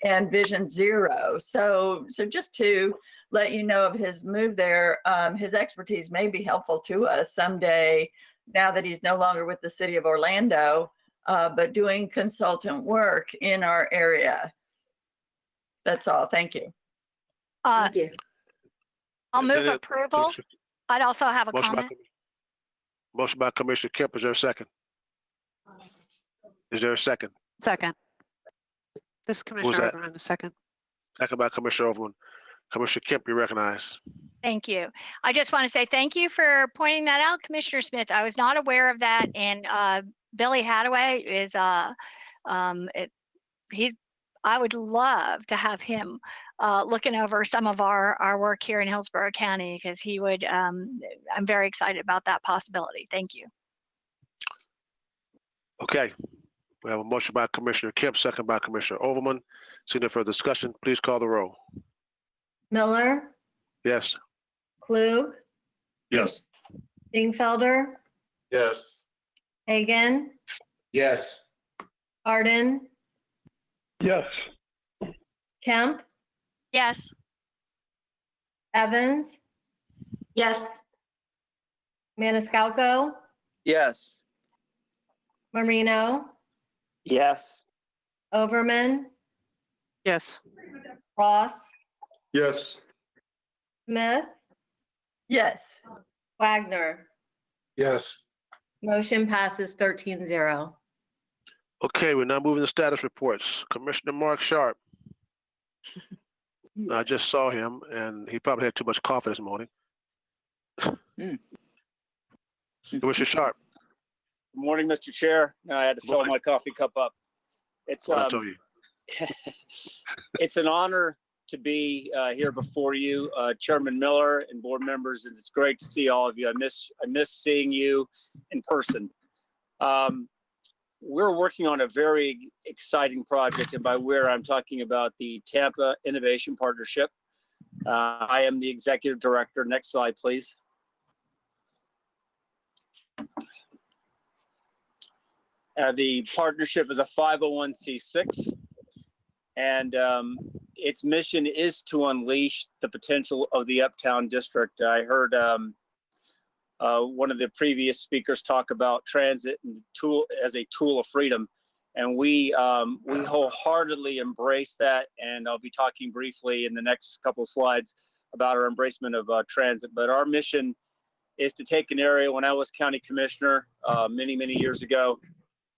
and Vision Zero. So just to let you know of his move there, his expertise may be helpful to us someday now that he's no longer with the City of Orlando, but doing consultant work in our area. That's all. Thank you.
Thank you.
I'll move approval. I'd also have a comment.
Motion by Commissioner Kemp. Is there a second? Is there a second?
Second. This Commissioner Overman, second.
Second by Commissioner Overman. Commissioner Kemp, you recognize.
Thank you. I just want to say thank you for pointing that out, Commissioner Smith. I was not aware of that. And Billy Hadaway is, I would love to have him looking over some of our work here in Hillsborough County, because he would, I'm very excited about that possibility. Thank you.
Okay. We have a motion by Commissioner Kemp, second by Commissioner Overman. See no further discussion. Please call the roll.
Miller,
Yes.
Klug,
Yes.
Dingfelder,
Yes.
Hagan,
Yes.
Arden,
Yes.
Kemp,
Yes.
Evans,
Yes.
Maniscalco,
Yes.
Marino,
Yes.
Overman,
Yes.
Ross,
Yes.
Smith,
Yes.
Wagner.
Yes.
Motion passes 13-0.
Okay, we're now moving to status reports. Commissioner Mark Sharpe. I just saw him and he probably had too much coffee this morning. Commissioner Sharpe.
Good morning, Mr. Chair. Now I had to
Good
fill
morning.
my coffee cup up. It's
What I told you.
it's an honor to be here before you, Chairman Miller and board members, and it's great to see all of you. I miss seeing you in person. We're working on a very exciting project, and by where I'm talking about the Tampa Innovation Partnership. I am the executive director. Next slide, please. The partnership is a 501c6, and its mission is to unleash the potential of the Uptown district. I heard one of the previous speakers talk about transit and as a tool of freedom, and we wholeheartedly embrace that. And I'll be talking briefly in the next couple of slides about our embracement of transit. But our mission is to take an area. When I was county commissioner many years ago,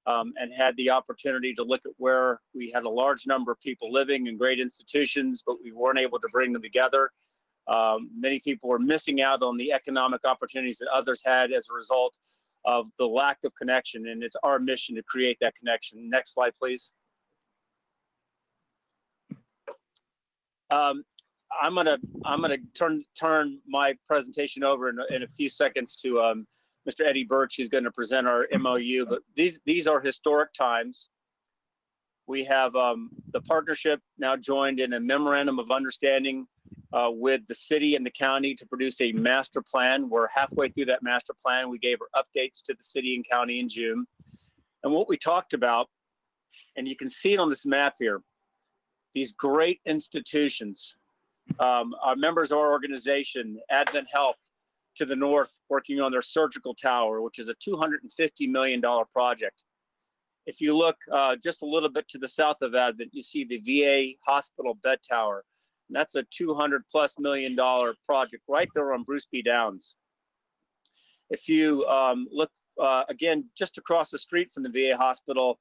and had the opportunity to look at where we had a large number of people living in great institutions, but we weren't able to bring them together. Many people were missing out on the economic opportunities that others had as a result of the lack of connection. And it's our mission to create that connection. Next slide, please. I'm gonna turn my presentation over in a few seconds to Mr. Eddie Birch, who's going to present our MOU. But these are historic times. We have the partnership now joined in a memorandum of understanding with the city and the county to produce a master plan. We're halfway through that master plan. We gave our updates to the city and county in June. And what we talked about, and you can see it on this map here, these great institutions, our members of our organization, Advent Health, to the north, working on their surgical tower, which is a $250 million project. If you look just a little bit to the south of Advent, you see the VA hospital bed tower. And that's a $200+ million project right there on Bruce B. Downs. If you look again, just across the street from the VA hospital,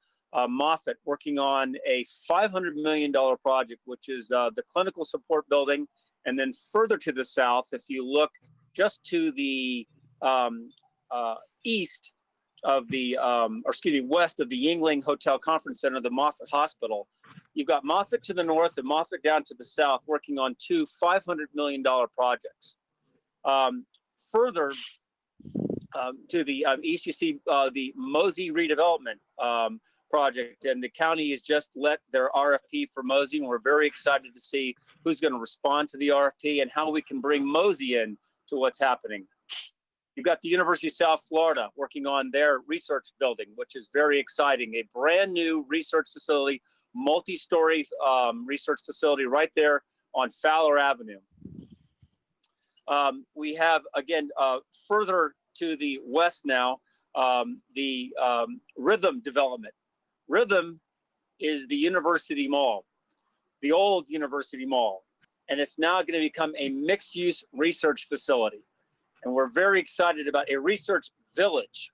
Moffitt working on a $500 million project, which is the clinical support building. And then further to the south, if you look just to the east of the, west of the Yingling Hotel Conference Center, the Moffitt Hospital, you've got Moffitt to the north and Moffitt down to the south, working on two $500 million projects. Further to the east, you see the Mosey redevelopment project, and the county has just let their RFP for Mosey, and we're very excited to see who's going to respond to the RFP and how we can bring Mosey in to what's happening. You've got the University of South Florida working on their research building, which is very exciting. A brand new research facility, multi-story research facility right there on Fowler Avenue. We have, again, further to the west now, the Rhythm development. Rhythm is the University Mall, the old University Mall, and it's now going to become a mixed-use research facility. And we're very excited about a research village.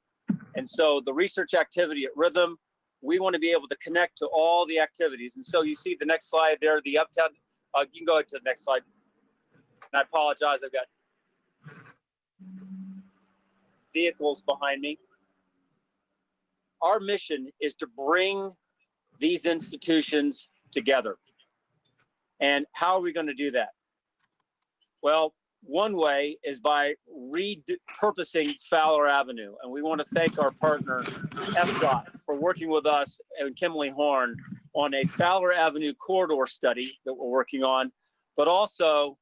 And so the research activity at Rhythm, we want to be able to connect to all the activities. And so you see the next slide there, the Uptown, you can go to the next slide. And I apologize, I've got vehicles behind me. Our mission is to bring these institutions together. And how are we going to do that? Well, one way is by repurposing Fowler Avenue. And we want to thank our partner, FDOT, for working with us and Kimberly Horn on a Fowler Avenue corridor study that we're working on, but also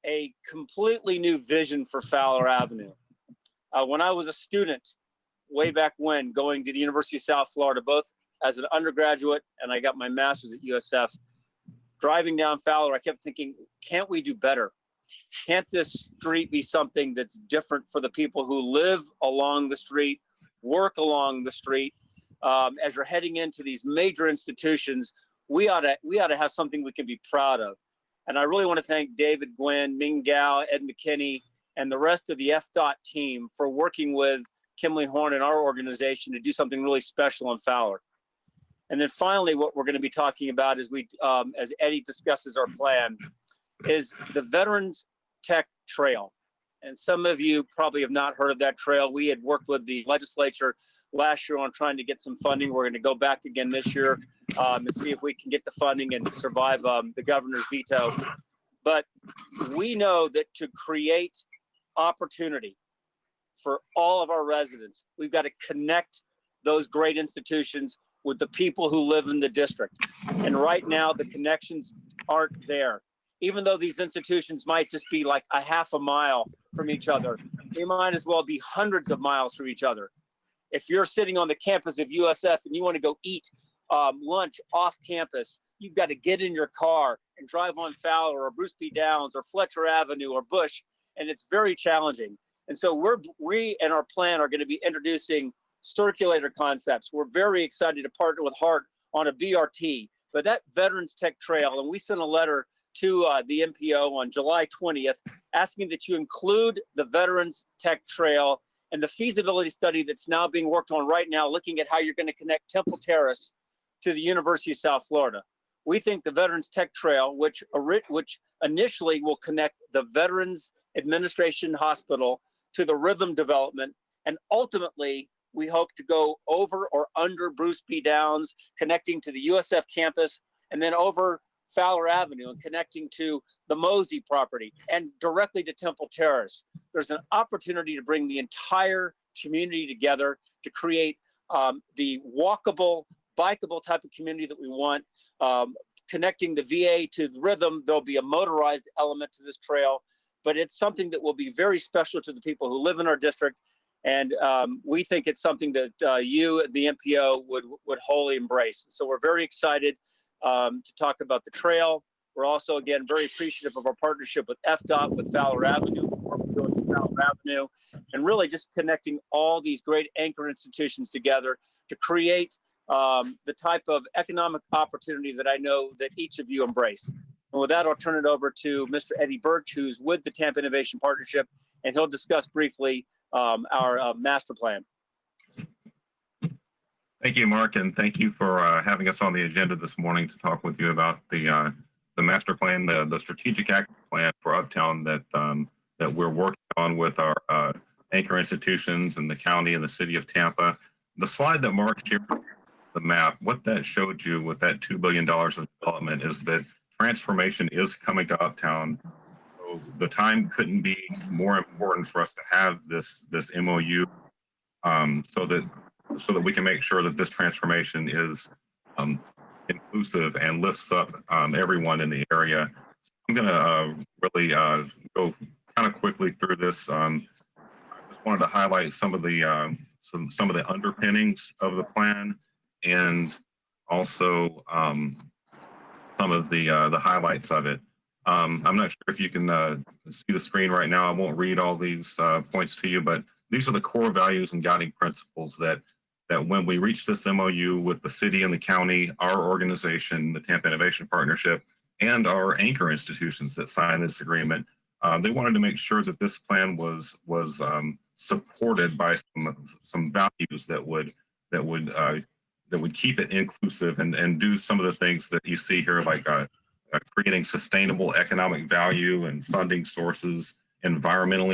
a completely new vision for Fowler Avenue. When I was a student, way back when, going to the University of South Florida, both as an undergraduate and I got my master's at USF, driving down Fowler, I kept thinking, can't we do better? Can't this street be something that's different for the people who live along the street, work along the street? As you're heading into these major institutions, we ought to have something we can be proud of. And I really want to thank David Gwynn, Ming Gao, Ed McKinney, and the rest of the FDOT team for working with Kimberly Horn and our organization to do something really special in Fowler. And then finally, what we're going to be talking about is as Eddie discusses our plan, is the Veterans Tech Trail. And some of you probably have not heard of that trail. We had worked with the legislature last year on trying to get some funding. We're going to go back again this year and see if we can get the funding and survive the governor's veto. But we know that to create opportunity for all of our residents, we've got to connect those great institutions with the people who live in the district. And right now, the connections aren't there. Even though these institutions might just be like a half a mile from each other, they might as well be hundreds of miles from each other. If you're sitting on the campus of USF and you want to go eat lunch off campus, you've got to get in your car and drive on Fowler or Bruce B. Downs or Fletcher Avenue or Bush, and it's very challenging. And so we and our plan are going to be introducing circulator concepts. We're very excited to partner with Hart on a BRT, but that Veterans Tech Trail, and we sent a letter to the MPO on July 20th, asking that you include the Veterans Tech Trail and the feasibility study that's now being worked on right now, looking at how you're going to connect Temple Terrace to the University of South Florida. We think the Veterans Tech Trail, which initially will connect the Veterans Administration Hospital to the Rhythm Development, and ultimately we hope to go over or under Bruce B. Downs, connecting to the USF campus, and then over Fowler Avenue and connecting to the Mosey property and directly to Temple Terrace. There's an opportunity to bring the entire community together to create the walkable, bikeable type of community that we want. Connecting the VA to the Rhythm, there'll be a motorized element to this trail, but it's something that will be very special to the people who live in our district. And we think it's something that you, the MPO, would wholly embrace. So we're very excited to talk about the trail. We're also, again, very appreciative of our partnership with FDOT, with Fowler Avenue, and really just connecting all these great anchor institutions together to create the type of economic opportunity that I know that each of you embrace. And with that, I'll turn it over to Mr. Eddie Birch, who's with the Tampa Innovation Partnership, and he'll discuss briefly our master plan.
Thank you, Mark, and thank you for having us on the agenda this morning to talk with you about the master plan, the strategic action plan for Uptown that we're working on with our anchor institutions in the county and the city of Tampa. The slide that Mark shared, the map, what that showed you with that $2 billion of development is that transformation is coming to Uptown. So the time couldn't be more important for us to have this MOU so that we can make sure that this transformation is inclusive and lifts up everyone in the area. So I'm going to really go kind of quickly through this. I just wanted to highlight some of the underpinnings of the plan, and also some of the highlights of it. I'm not sure if you can see the screen right now. I won't read all these points to you, but these are the core values and guiding principles that when we reach this MOU with the city and the county, our organization, the Tampa Innovation Partnership, and our anchor institutions that signed this agreement, they wanted to make sure that this plan was supported by some values that would keep it inclusive and do some of the things that you see here, like creating sustainable economic value and funding sources, environmental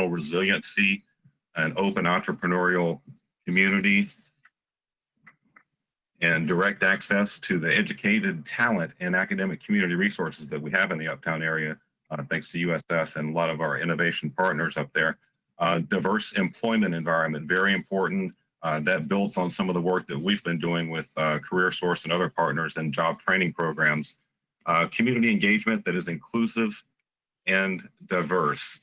resiliency, an open entrepreneurial community, and direct access to the educated talent and academic community resources that we have in the Uptown area, thanks to USF and a lot of our innovation partners up there. Diverse employment environment, very important. That builds on some of the work that we've been doing with CareerSource and other partners and job training programs. Community engagement that is inclusive and diverse.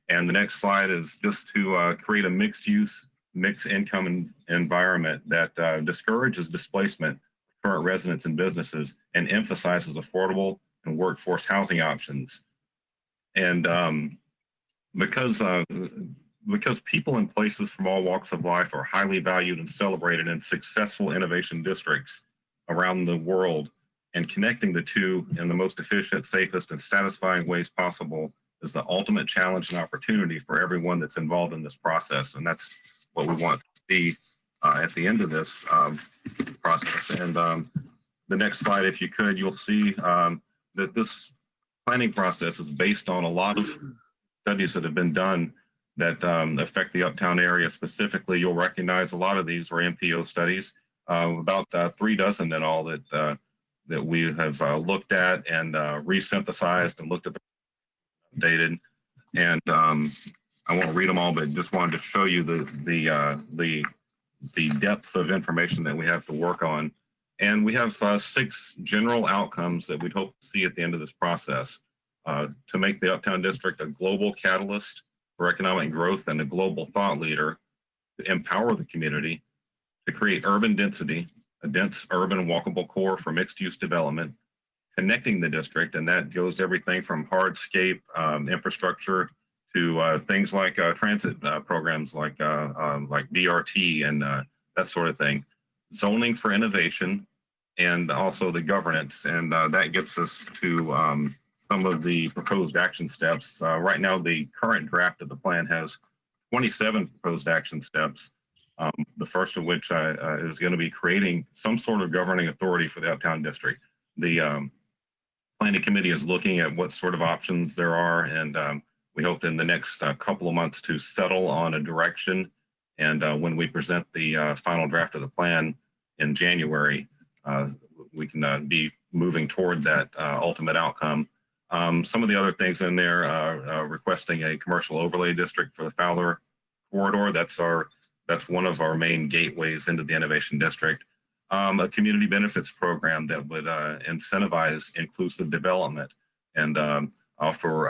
And the next slide is just to create a mixed use, mixed income environment that discourages displacement of current residents and businesses and emphasizes affordable and workforce housing options. And because people and places from all walks of life are highly valued and celebrated in successful innovation districts around the world, and connecting the two in the most efficient, safest, and satisfying ways possible is the ultimate challenge and opportunity for everyone that's involved in this process. And that's what we want to see at the end of this process. And the next slide, if you could, you'll see that this planning process is based on a lot of studies that have been done that affect the Uptown area specifically. You'll recognize a lot of these were MPO studies, about 3 dozen in all that we have looked at and resynthesized and looked at the updated. And I won't read them all, but just wanted to show you the depth of information that we have to work on. And we have 6 general outcomes that we'd hope to see at the end of this process. To make the Uptown District a global catalyst for economic growth and a global thought leader, to empower the community, to create urban density, a dense urban walkable core for mixed-use development, connecting the district, and that goes everything from hardscape infrastructure to things like transit programs like BRT and that sort of thing, zoning for innovation, and also the governance. And that gets us to some of the proposed action steps. Right now, the current draft of the plan has 27 proposed action steps. The first of which is going to be creating some sort of governing authority for the Uptown District. The planning committee is looking at what sort of options there are, and we hope in the next couple of months to settle on a direction. And when we present the final draft of the plan in January, we can be moving toward that ultimate outcome. Some of the other things in there are requesting a commercial overlay district for the Fowler corridor. That's one of our main gateways into the Innovation District. A community benefits program that would incentivize inclusive development and offer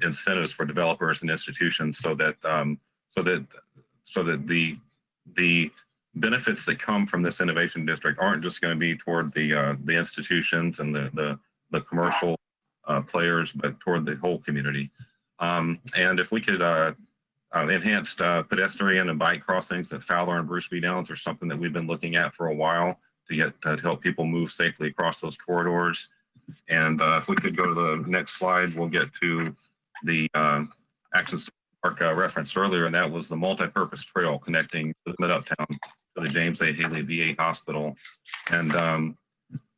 incentives for developers and institutions so that the benefits that come from this Innovation District aren't just going to be toward the institutions and the commercial players, but toward the whole community. And if we could enhanced pedestrian and bike crossings at Fowler and Bruce B. Downs are something that we've been looking at for a while to get to help people move safely across those corridors. And if we could go to the next slide, we'll get to the actions Mark referenced earlier, and that was the multi-purpose trail connecting the Mid-Uptown to the James A. Haley VA Hospital. And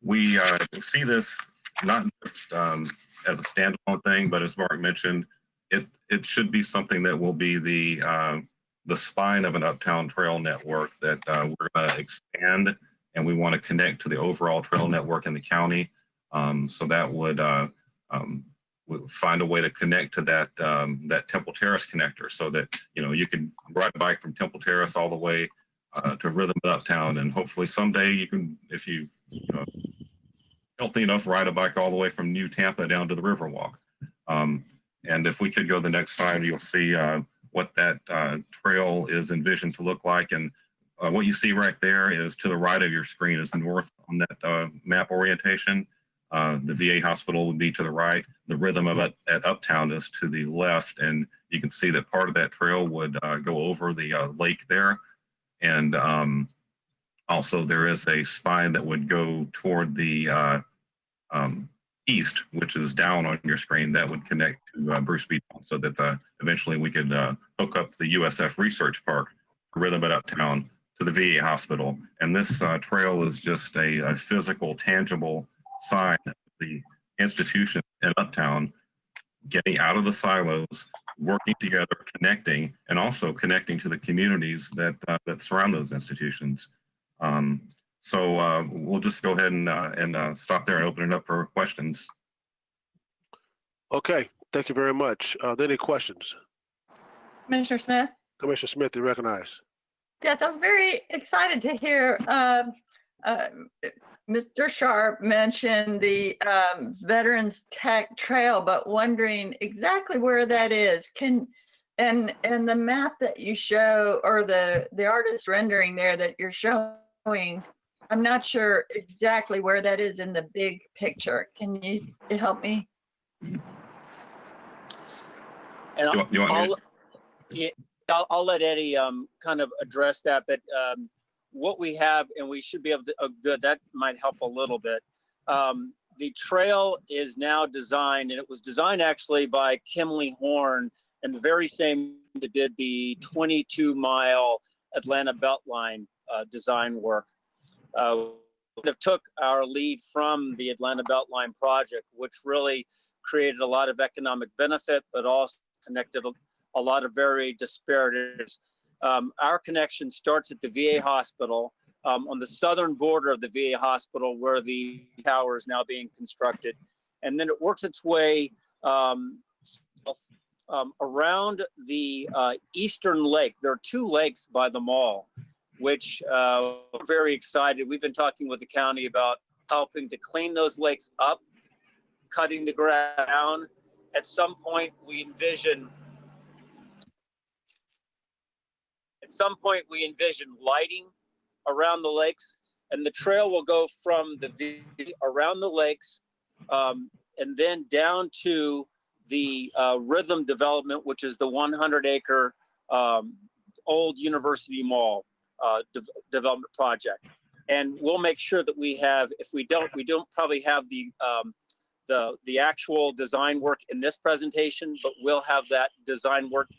we see this not just as a standalone thing, but as Mark mentioned, it should be something that will be the spine of an Uptown trail network that we're going to expand, and we want to connect to the overall trail network in the county. So that would find a way to connect to that Temple Terrace connector, so that you can ride a bike from Temple Terrace all the way to Rhythm Uptown, and hopefully someday you can, if you healthy enough, ride a bike all the way from New Tampa down to the Riverwalk. And if we could go the next slide, you'll see what that trail is envisioned to look like. And what you see right there is to the right of your screen is north on that map orientation. The VA hospital would be to the right. The Rhythm at Uptown is to the left. And you can see that part of that trail would go over the lake there. And also there is a spine that would go toward the east, which is down on your screen, that would connect to Bruce B. so that eventually we could hook up the USF Research Park, Rhythm at Uptown, to the VA hospital. And this trail is just a physical, tangible sign of the institution in Uptown getting out of the silos, working together, connecting, and also connecting to the communities that surround those institutions. So we'll just go ahead and stop there and open it up for questions.
Okay, thank you very much. Are there any questions?
Commissioner Smith?
Commissioner Smith, you recognize.
Yes, I was very excited to hear Mr. Sharpe mention the Veterans Tech Trail, but wondering exactly where that is. And the map that you show, or the artist rendering there that you're showing, I'm not sure exactly where that is in the big picture. Can you help me?
And
You want
I'll let Eddie kind of address that, but what we have, and we should be able to, good, that might help a little bit. The trail is now designed, and it was designed actually by Kimley Horn, and the very same that did the 22-mile Atlanta Beltline design work. It took our lead from the Atlanta Beltline project, which really created a lot of economic benefit, but also connected a lot of very disparate areas. Our connection starts at the VA hospital, on the southern border of the VA hospital where the tower is now being constructed. And then it works its way south, around the eastern lake. There are 2 lakes by the mall, which we're very excited. We've been talking with the county about helping to clean those lakes up, cutting the grass down. At some point, we envision lighting around the lakes, and the trail will go from the around the lakes and then down to the Rhythm development, which is the 100-acre old University Mall development project. And we'll make sure that we have, if we don't probably have the actual design work in this presentation, but we'll have that design work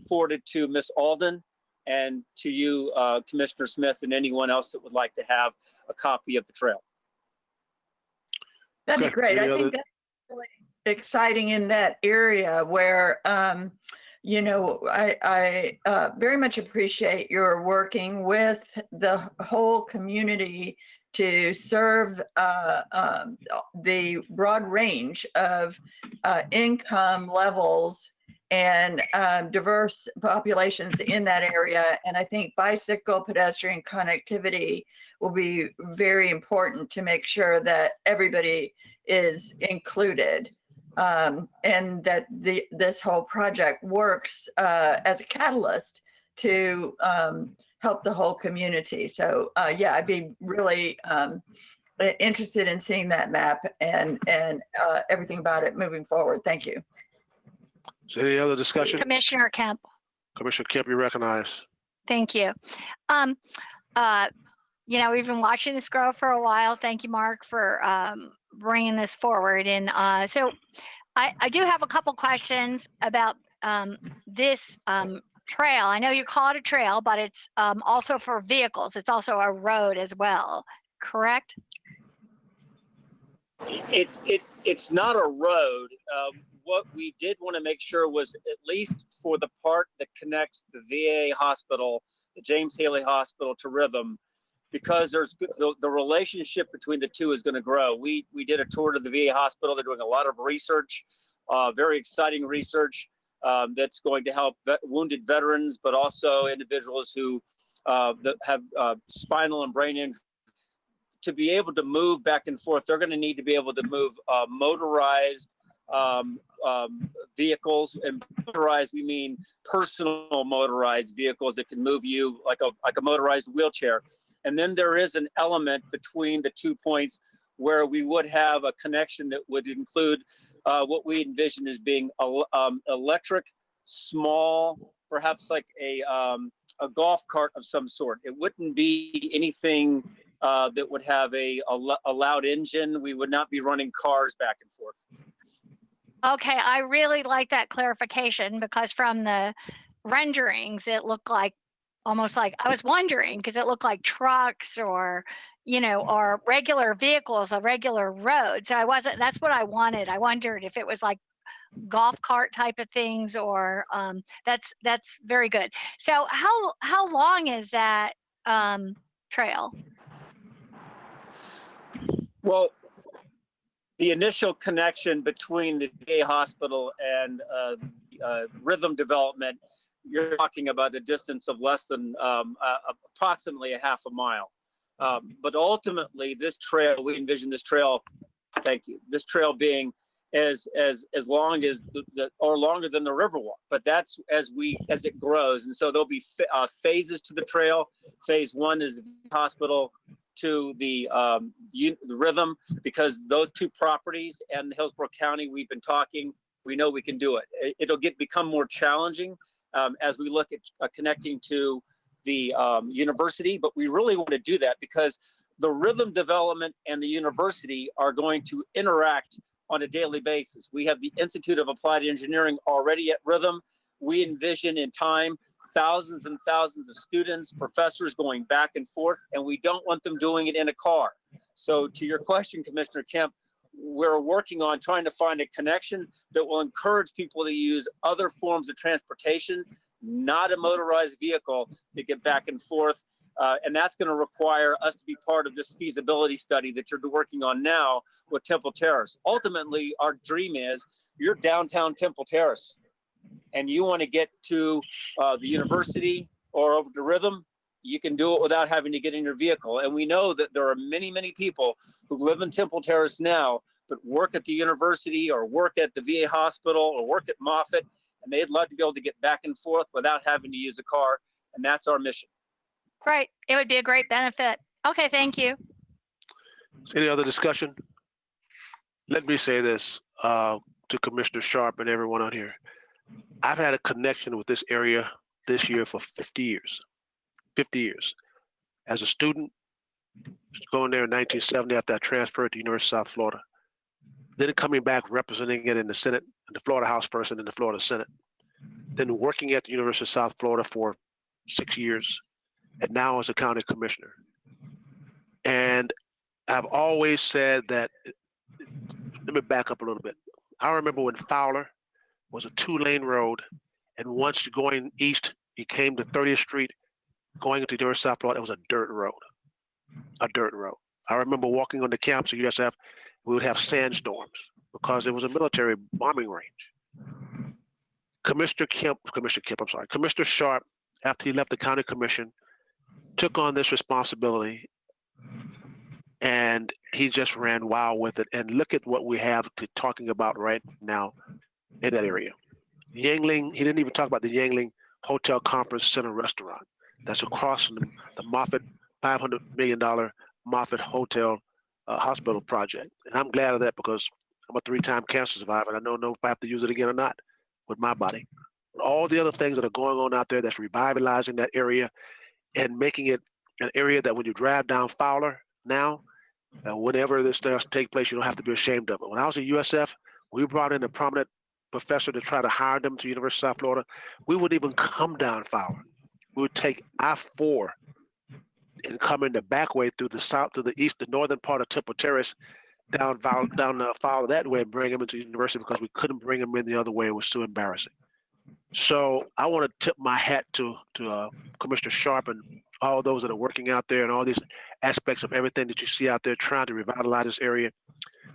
forwarded to Ms. Alden and to you, Commissioner Smith, and anyone else that would like to have a copy of the trail.
That'd be
Okay,
great.
any
I think
other-
that's really exciting in that area where, you know, I very much appreciate your working with the whole community to serve the broad range of income levels and diverse populations in that area. And I think bicycle pedestrian connectivity will be very important to make sure that everybody is included, and that this whole project works as a catalyst to help the whole community. So yeah, I'd be really interested in seeing that map and everything about it moving forward. Thank you.
Is there any other discussion?
Commissioner Kemp,
Commissioner Kemp, you recognize.
thank you. You know, we've been watching this grow for a while. Thank you, Mark, for bringing this forward. And so I do have a couple questions about this trail. I know you call it a trail, but it's also for vehicles. It's also a road as well, correct?
It's not a road. What we did want to make sure was, at least for the part that connects the VA hospital, the James Haley Hospital, to Rhythm, because there's the relationship between the two is going to grow. We did a tour to the VA hospital. They're doing a lot of research, very exciting research that's going to help wounded veterans, but also individuals who that have spinal and brain injuries. To be able to move back and forth, they're going to need to be able to move motorized vehicles. And motorized, we mean personal motorized vehicles that can move you like a motorized wheelchair. And then there is an element between the 2 points where we would have a connection that would include what we envision as being electric, small, perhaps like a golf cart of some sort. It wouldn't be anything that would have a loud engine. We would not be running cars back and forth.
Okay, I really like that clarification, because from the renderings, it looked like almost like, I was wondering, because it looked like trucks or, you know, or regular vehicles, a regular road. So that's what I wanted. I wondered if it was like golf cart type of things, or that's very good. So how long is that trail?
Well, the initial connection between the VA hospital and Rhythm development, you're talking about a distance of less than approximately a half a mile. But ultimately, this trail, we envision this trail, thank you, this trail being as long as or longer than the Riverwalk. But that's as it grows. And so there'll be phases to the trail. Phase 1 is the hospital to the Rhythm, because those two properties and the Hillsborough County, we've been talking, we know we can do it. It'll become more challenging as we look at connecting to the university, but we really want to do that because the Rhythm development and the university are going to interact on a daily basis. We have the Institute of Applied Engineering already at Rhythm. We envision in time thousands and thousands of students, professors going back and forth, and we don't want them doing it in a car. So to your question, Commissioner Kemp, we're working on trying to find a connection that will encourage people to use other forms of transportation, not a motorized vehicle, to get back and forth. And that's going to require us to be part of this feasibility study that you're working on now with Temple Terrace. Ultimately, our dream is you're downtown Temple Terrace and you want to get to the university or over to Rhythm. You can do it without having to get in your vehicle. And we know that there are many, many people who live in Temple Terrace now, but work at the university or work at the VA hospital or work at Moffitt, and they'd love to be able to get back and forth without having to use a car. And that's our mission.
Great. It would be a great benefit. Okay, thank you.
Any other discussion? Let me say this to Commissioner Sharpe and everyone on here. I've had a connection with this area this year for 50 years. 50 years. As a student, going there in 1970 after I transferred to University of South Florida. Then coming back representing it in the Senate, in the Florida House first and in the Florida Senate. Then working at the University of South Florida for 6 years, and now as a county commissioner. And I've always said that, let me back up a little bit. I remember when Fowler was a 2-lane road, and once you're going east, you came to 30th Street, going into the University of South Florida, it was a dirt road. A dirt road. I remember walking on the campus of USF, we would have sandstorms because it was a military bombing range. Commissioner Sharpe, after he left the county commission, took on this responsibility and he just ran wild with it. And look at what we have talking about right now in that area. Yangling, he didn't even talk about the Yangling Hotel Conference Center restaurant that's across from the Moffitt $500 million Moffitt Hotel hospital project. And I'm glad of that because I'm a 3-time cancer survivor and I don't know if I have to use it again or not with my body. But all the other things that are going on out there that's revitalizing that area and making it an area that when you drive down Fowler now, whenever this does take place, you don't have to be ashamed of it. When I was at USF, we brought in a prominent professor to try to hire them to University of South Florida. We wouldn't even come down Fowler. We would take I-4 and come in the back way through the south, to the east, the northern part of Temple Terrace, down Fowler that way and bring him into the university because we couldn't bring him in the other way. It was too embarrassing. So I want to tip my hat to Commissioner Sharpe and all those that are working out there and all these aspects of everything that you see out there trying to revitalize this area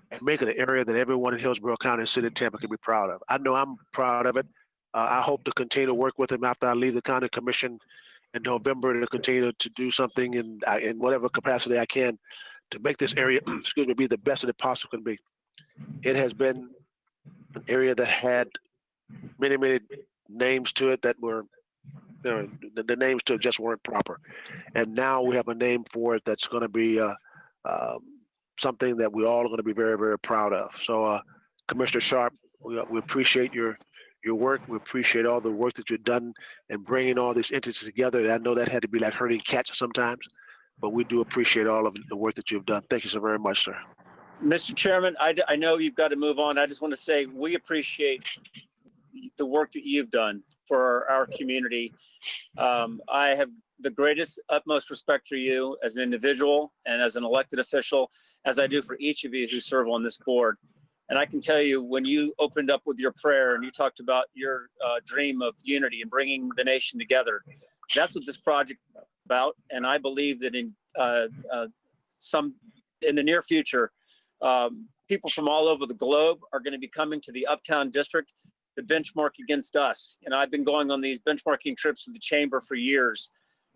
and make it an area that everyone in Hillsborough County and City of Tampa can be proud of. I know I'm proud of it. I hope to continue to work with him after I leave the county commission in November to continue to do something in whatever capacity I can to make this area, be the best that it possibly can be. It has been an area that had many, many names to it that were, the names to it just weren't proper. And now we have a name for it that's going to be something that we all are going to be very, very proud of. So Commissioner Sharpe, we appreciate your work. We appreciate all the work that you've done in bringing all these entities together. I know that had to be like herding cats sometimes, but we do appreciate all of the work that you've done. Thank you so very much, sir.
Mr. Chairman, I know you've got to move on. I just want to say we appreciate the work that you've done for our community. I have the greatest, utmost respect for you as an individual and as an elected official, as I do for each of you who serve on this board. And I can tell you, when you opened up with your prayer and you talked about your dream of unity and bringing the nation together, that's what this project is about. And I believe that in the near future, people from all over the globe are going to be coming to the Uptown district to benchmark against us. And I've been going on these benchmarking trips to the chamber for years.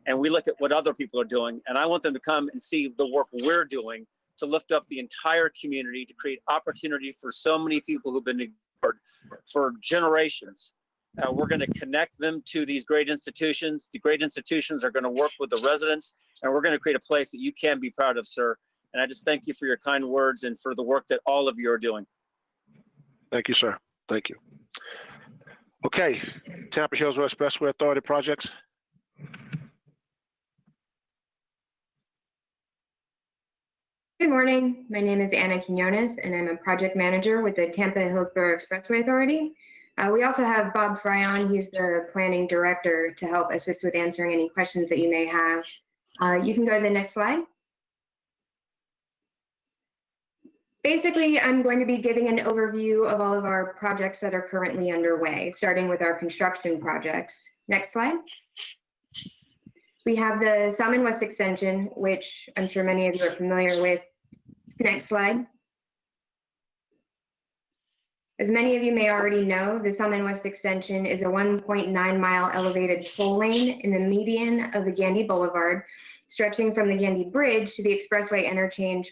And we look at what other people are doing. And I want them to come and see the work we're doing to lift up the entire community, to create opportunity for so many people who've been ignored for generations. We're going to connect them to these great institutions. The great institutions are going to work with the residents, and we're going to create a place that you can be proud of, sir. And I just thank you for your kind words and for the work that all of you are doing.
Thank you, sir. Thank you. Okay, Tampa-Hillsborough Expressway Authority projects.
Good morning. My name is Anna Quinones, and I'm a project manager with the Tampa-Hillsborough Expressway Authority. We also have Bob Fryon, he's the planning director, to help assist with answering any questions that you may have. You can go to the next slide. Basically, I'm going to be giving an overview of all of our projects that are currently underway, starting with our construction projects. Next slide. We have the Salmon West Extension, which I'm sure many of you are familiar with. Next slide. As many of you may already know, the Salmon West Extension is a 1.9-mile elevated toll lane in the median of the Gandy Boulevard, stretching from the Gandy Bridge to the Expressway interchange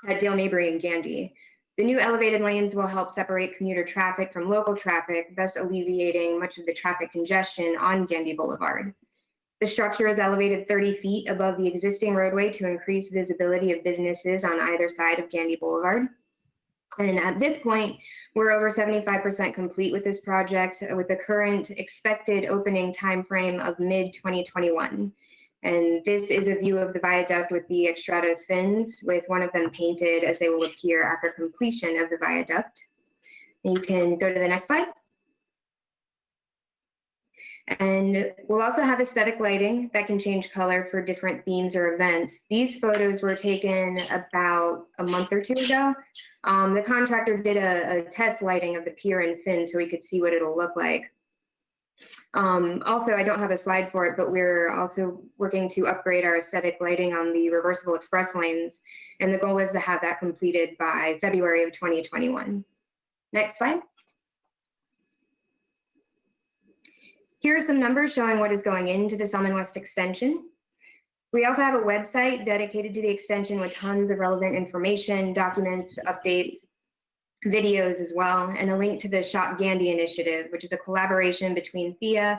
at Dale Mabry and Gandy. The new elevated lanes will help separate commuter traffic from local traffic, thus alleviating much of the traffic congestion on Gandy Boulevard. The structure is elevated 30 feet above the existing roadway to increase visibility of businesses on either side of Gandy Boulevard. And at this point, we're over 75% complete with this project, with the current expected opening timeframe of mid-2021. And this is a view of the viaduct with the extrados fins, with one of them painted as they will appear after completion of the viaduct. And you can go to the next slide. And we'll also have aesthetic lighting that can change color for different themes or events. These photos were taken about a month or two ago. The contractor did a test lighting of the pier and fin so we could see what it'll look like. Also, I don't have a slide for it, but we're also working to upgrade our aesthetic lighting on the reversible express lanes. And the goal is to have that completed by February of 2021. Next slide. Here are some numbers showing what is going into the Salmon West Extension. We also have a website dedicated to the extension with tons of relevant information, documents, updates, videos as well, and a link to the Shop Gandy initiative, which is a collaboration between THEA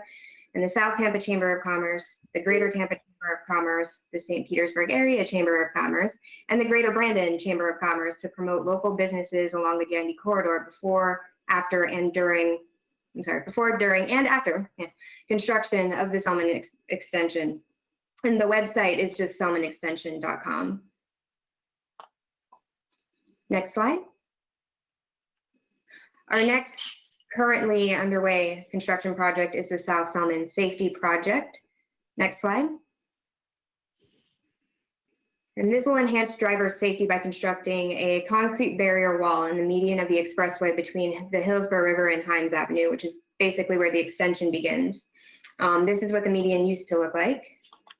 and the South Tampa Chamber of Commerce, the Greater Tampa Chamber of Commerce, the St. Petersburg Area Chamber of Commerce, and the Greater Brandon Chamber of Commerce to promote local businesses along the Gandy corridor before, during, and after construction of the Salmon Extension. And the website is just salmonextension.com. Next slide. Our next currently underway construction project is the South Salmon Safety Project. Next slide. And this will enhance driver safety by constructing a concrete barrier wall in the median of the expressway between the Hillsborough River and Himes Avenue, which is basically where the extension begins. This is what the median used to look like.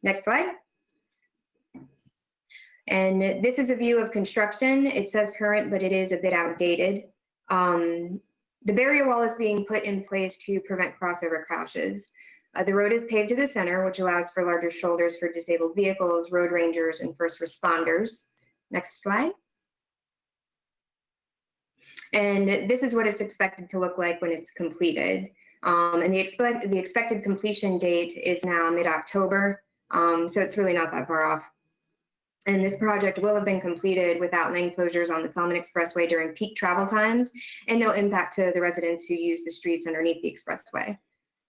Next slide. And this is a view of construction. It says current, but it is a bit outdated. The barrier wall is being put in place to prevent crossover crashes. The road is paved to the center, which allows for larger shoulders for disabled vehicles, road rangers, and first responders. Next slide. And this is what it's expected to look like when it's completed. And the expected completion date is now mid-October, so it's really not that far off. And this project will have been completed without lane closures on the Salmon Expressway during peak travel times and no impact to the residents who use the streets underneath the expressway.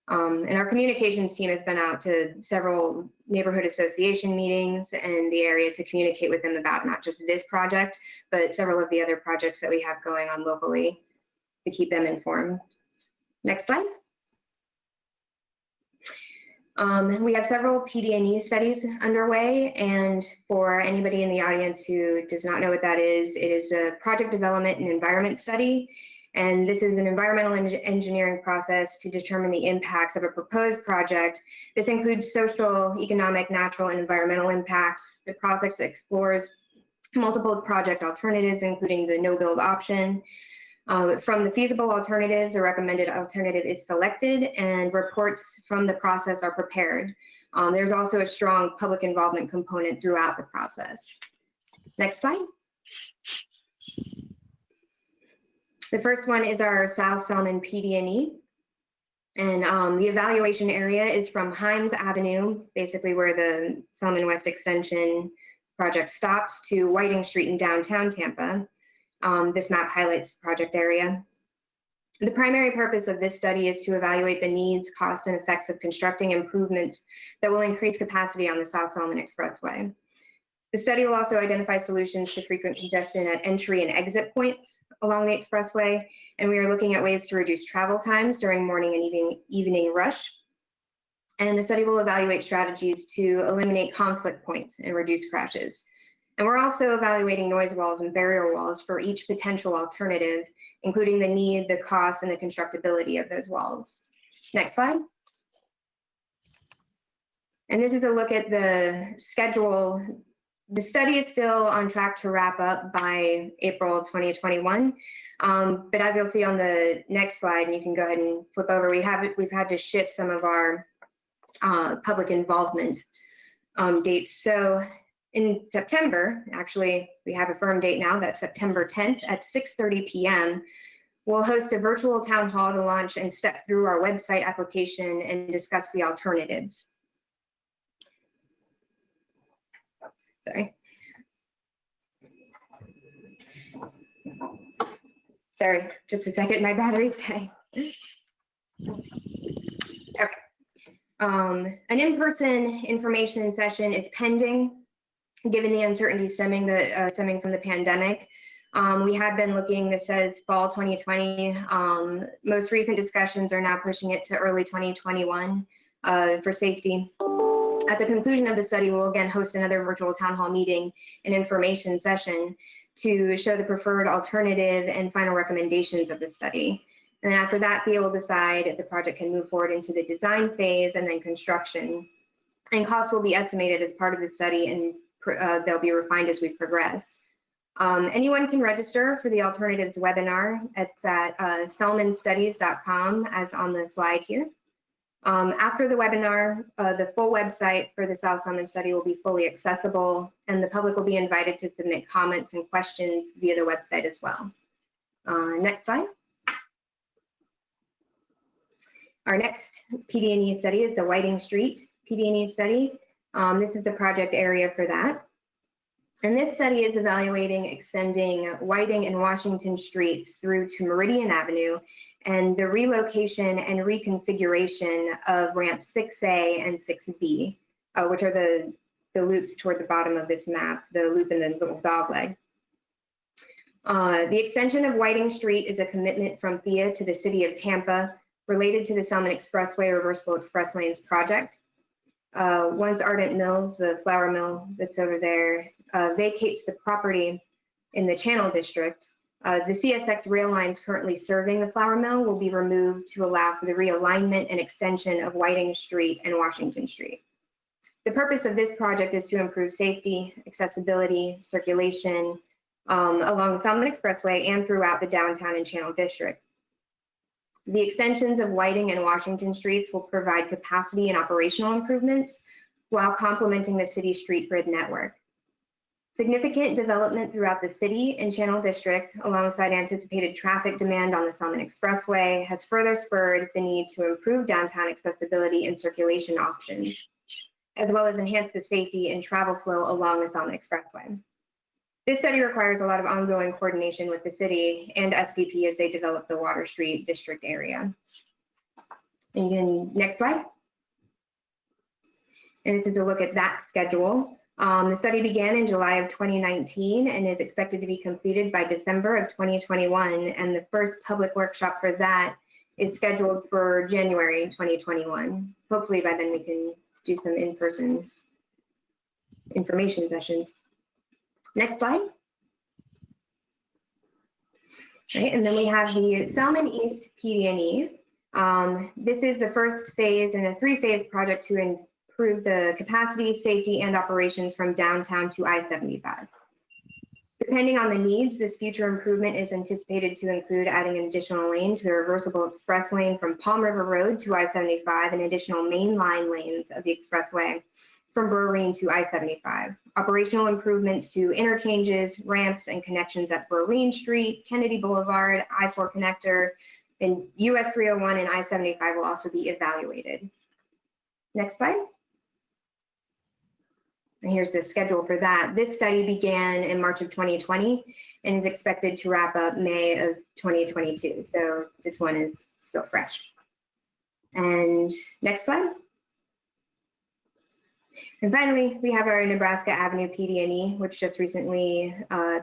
And our communications team has been out to several neighborhood association meetings in the area to communicate with them about not just this project, but several of the other projects that we have going on locally to keep them informed. Next slide. We have several PD&E studies underway, and for anybody in the audience who does not know what that is, it is the Project Development and Environment Study, and this is an environmental engineering process to determine the impacts of a proposed project. This includes social, economic, natural, and environmental impacts. The process explores multiple project alternatives, including the no-build option. From the feasible alternatives, a recommended alternative is selected and reports from the process are prepared. There's also a strong public involvement component throughout the process. Next slide. The first one is our South Salmon PD&E. And the evaluation area is from Himes Avenue, basically where the Salmon West Extension project stops, to Whiting Street in downtown Tampa. This map highlights the project area. The primary purpose of this study is to evaluate the needs, costs, and effects of constructing improvements that will increase capacity on the South Salmon Expressway. The study will also identify solutions to frequent congestion at entry and exit points along the expressway, and we are looking at ways to reduce travel times during morning and evening rush. And the study will evaluate strategies to eliminate conflict points and reduce crashes. And we're also evaluating noise walls and barrier walls for each potential alternative, including the need, the cost, and the constructability of those walls. Next slide. And this is a look at the schedule. The study is still on track to wrap up by April 2021. But as you'll see on the next slide, and you can go ahead and flip over, we've had to shift some of our public involvement dates. So in September, actually, we have a firm date now, that's September 10th at 6:30 p.m. We'll host a virtual town hall to launch and step through our website application and discuss the alternatives. Sorry. Sorry, just a second, my battery's dying. Okay. An in-person information session is pending, given the uncertainty stemming from the pandemic. We have been looking, this says fall 2020. Most recent discussions are now pushing it to early 2021 for safety. At the conclusion of the study, we'll again host another virtual town hall meeting and information session to show the preferred alternative and final recommendations of the study. And after that, THEA will decide if the project can move forward into the design phase and then construction. And costs will be estimated as part of the study, and they'll be refined as we progress. Anyone can register for the alternatives webinar. It's at selmanstudies.com, as on the slide here. After the webinar, the full website for the South Selman study will be fully accessible, and the public will be invited to submit comments and questions via the website as well. Next slide. Our next PD&E study is the Whiting Street PD&E study. This is the project area for that. And this study is evaluating extending Whiting and Washington streets through to Meridian Avenue and the relocation and reconfiguration of ramp 6A and 6B, which are the loops toward the bottom of this map, the loop and the little dog leg. The extension of Whiting Street is a commitment from THEA to the city of Tampa related to the Selman Expressway Reversible Express Lanes project. Once Ardent Mills, the flour mill that's over there, vacates the property in the Channel District, the CSX rail lines currently serving the flour mill will be removed to allow for the realignment and extension of Whiting Street and Washington Street. The purpose of this project is to improve safety, accessibility, circulation along the Selman Expressway and throughout the downtown and Channel District. The extensions of Whiting and Washington streets will provide capacity and operational improvements while complementing the city street grid network. Significant development throughout the city and Channel District, alongside anticipated traffic demand on the Selman Expressway, has further spurred the need to improve downtown accessibility and circulation options, as well as enhance the safety and travel flow along the Selman Expressway. This study requires a lot of ongoing coordination with the city and SVP as they develop the Water Street district area. And you can, next slide. And this is a look at that schedule. The study began in July of 2019 and is expected to be completed by December of 2021. And the first public workshop for that is scheduled for January 2021. Hopefully by then we can do some in-person information sessions. Next slide. Right, and then we have the Selman East PD&E. This is the first phase in a three-phase project to improve the capacity, safety, and operations from downtown to I-75. Depending on the needs, this future improvement is anticipated to include adding an additional lane to the reversible express lane from Palm River Road to I-75 and additional main line lanes of the expressway from Brewerine to I-75. Operational improvements to interchanges, ramps, and connections at Brewerine Street, Kennedy Boulevard, I-4 connector, and US 301 and I-75 will also be evaluated. Next slide. And here's the schedule for that. This study began in March of 2020 and is expected to wrap up May of 2022. So this one is still fresh. And next slide. And finally, we have our Nebraska Avenue PD&E, which just recently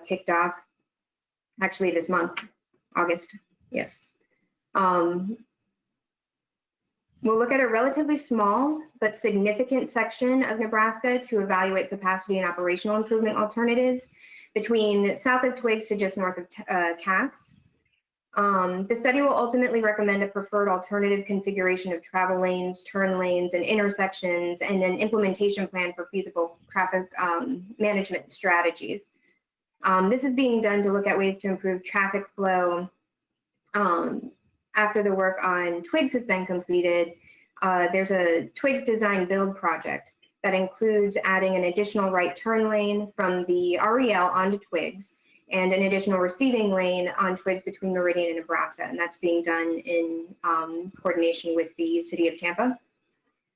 kicked off, actually this month, August, yes. We'll look at a relatively small but significant section of Nebraska to evaluate capacity and operational improvement alternatives between south of Twiggs to just north of Cass. The study will ultimately recommend a preferred alternative configuration of travel lanes, turn lanes, and intersections, and an implementation plan for feasible traffic management strategies. This is being done to look at ways to improve traffic flow. After the work on Twiggs has been completed, there's a Twiggs design build project that includes adding an additional right turn lane from the REL onto Twiggs and an additional receiving lane on Twiggs between Meridian and Nebraska. And that's being done in coordination with the city of Tampa.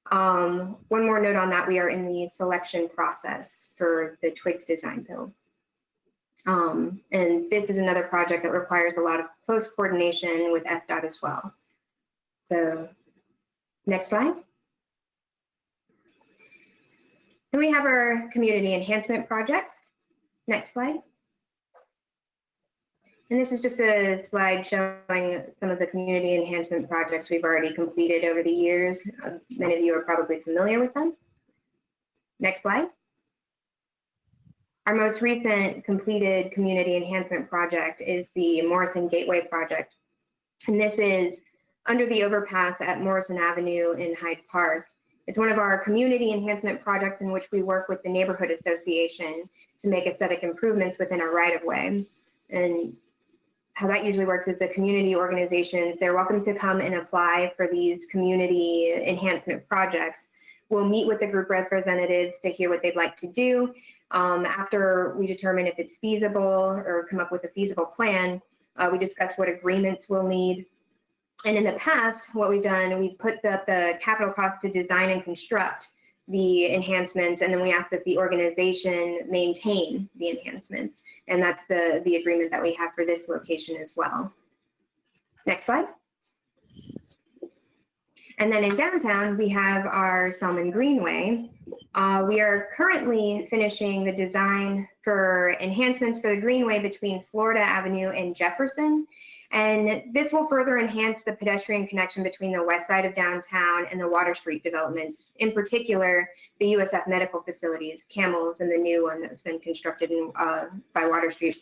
One more note on that, we are in the selection process for the Twiggs design build. And this is another project that requires a lot of close coordination with FDOT as well. So next slide. Then we have our community enhancement projects. Next slide. And this is just a slide showing some of the community enhancement projects we've already completed over the years. Many of you are probably familiar with them. Next slide. Our most recent completed community enhancement project is the Morrison Gateway project. And this is under the overpass at Morrison Avenue in Hyde Park. It's one of our community enhancement projects in which we work with the neighborhood association to make aesthetic improvements within our right-of-way. And how that usually works is the community organizations, they're welcome to come and apply for these community enhancement projects. We'll meet with the group representatives to hear what they'd like to do. After we determine if it's feasible or come up with a feasible plan, we discuss what agreements we'll need. And in the past, what we've done, we put the capital cost to design and construct the enhancements, and then we ask that the organization maintain the enhancements. And that's the agreement that we have for this location as well. Next slide. And then in downtown, we have our Selman Greenway. We are currently finishing the design for enhancements for the Greenway between Florida Avenue and Jefferson. And this will further enhance the pedestrian connection between the west side of downtown and the Water Street developments, in particular, the USF medical facilities, Camels, and the new one that's been constructed by Water Street.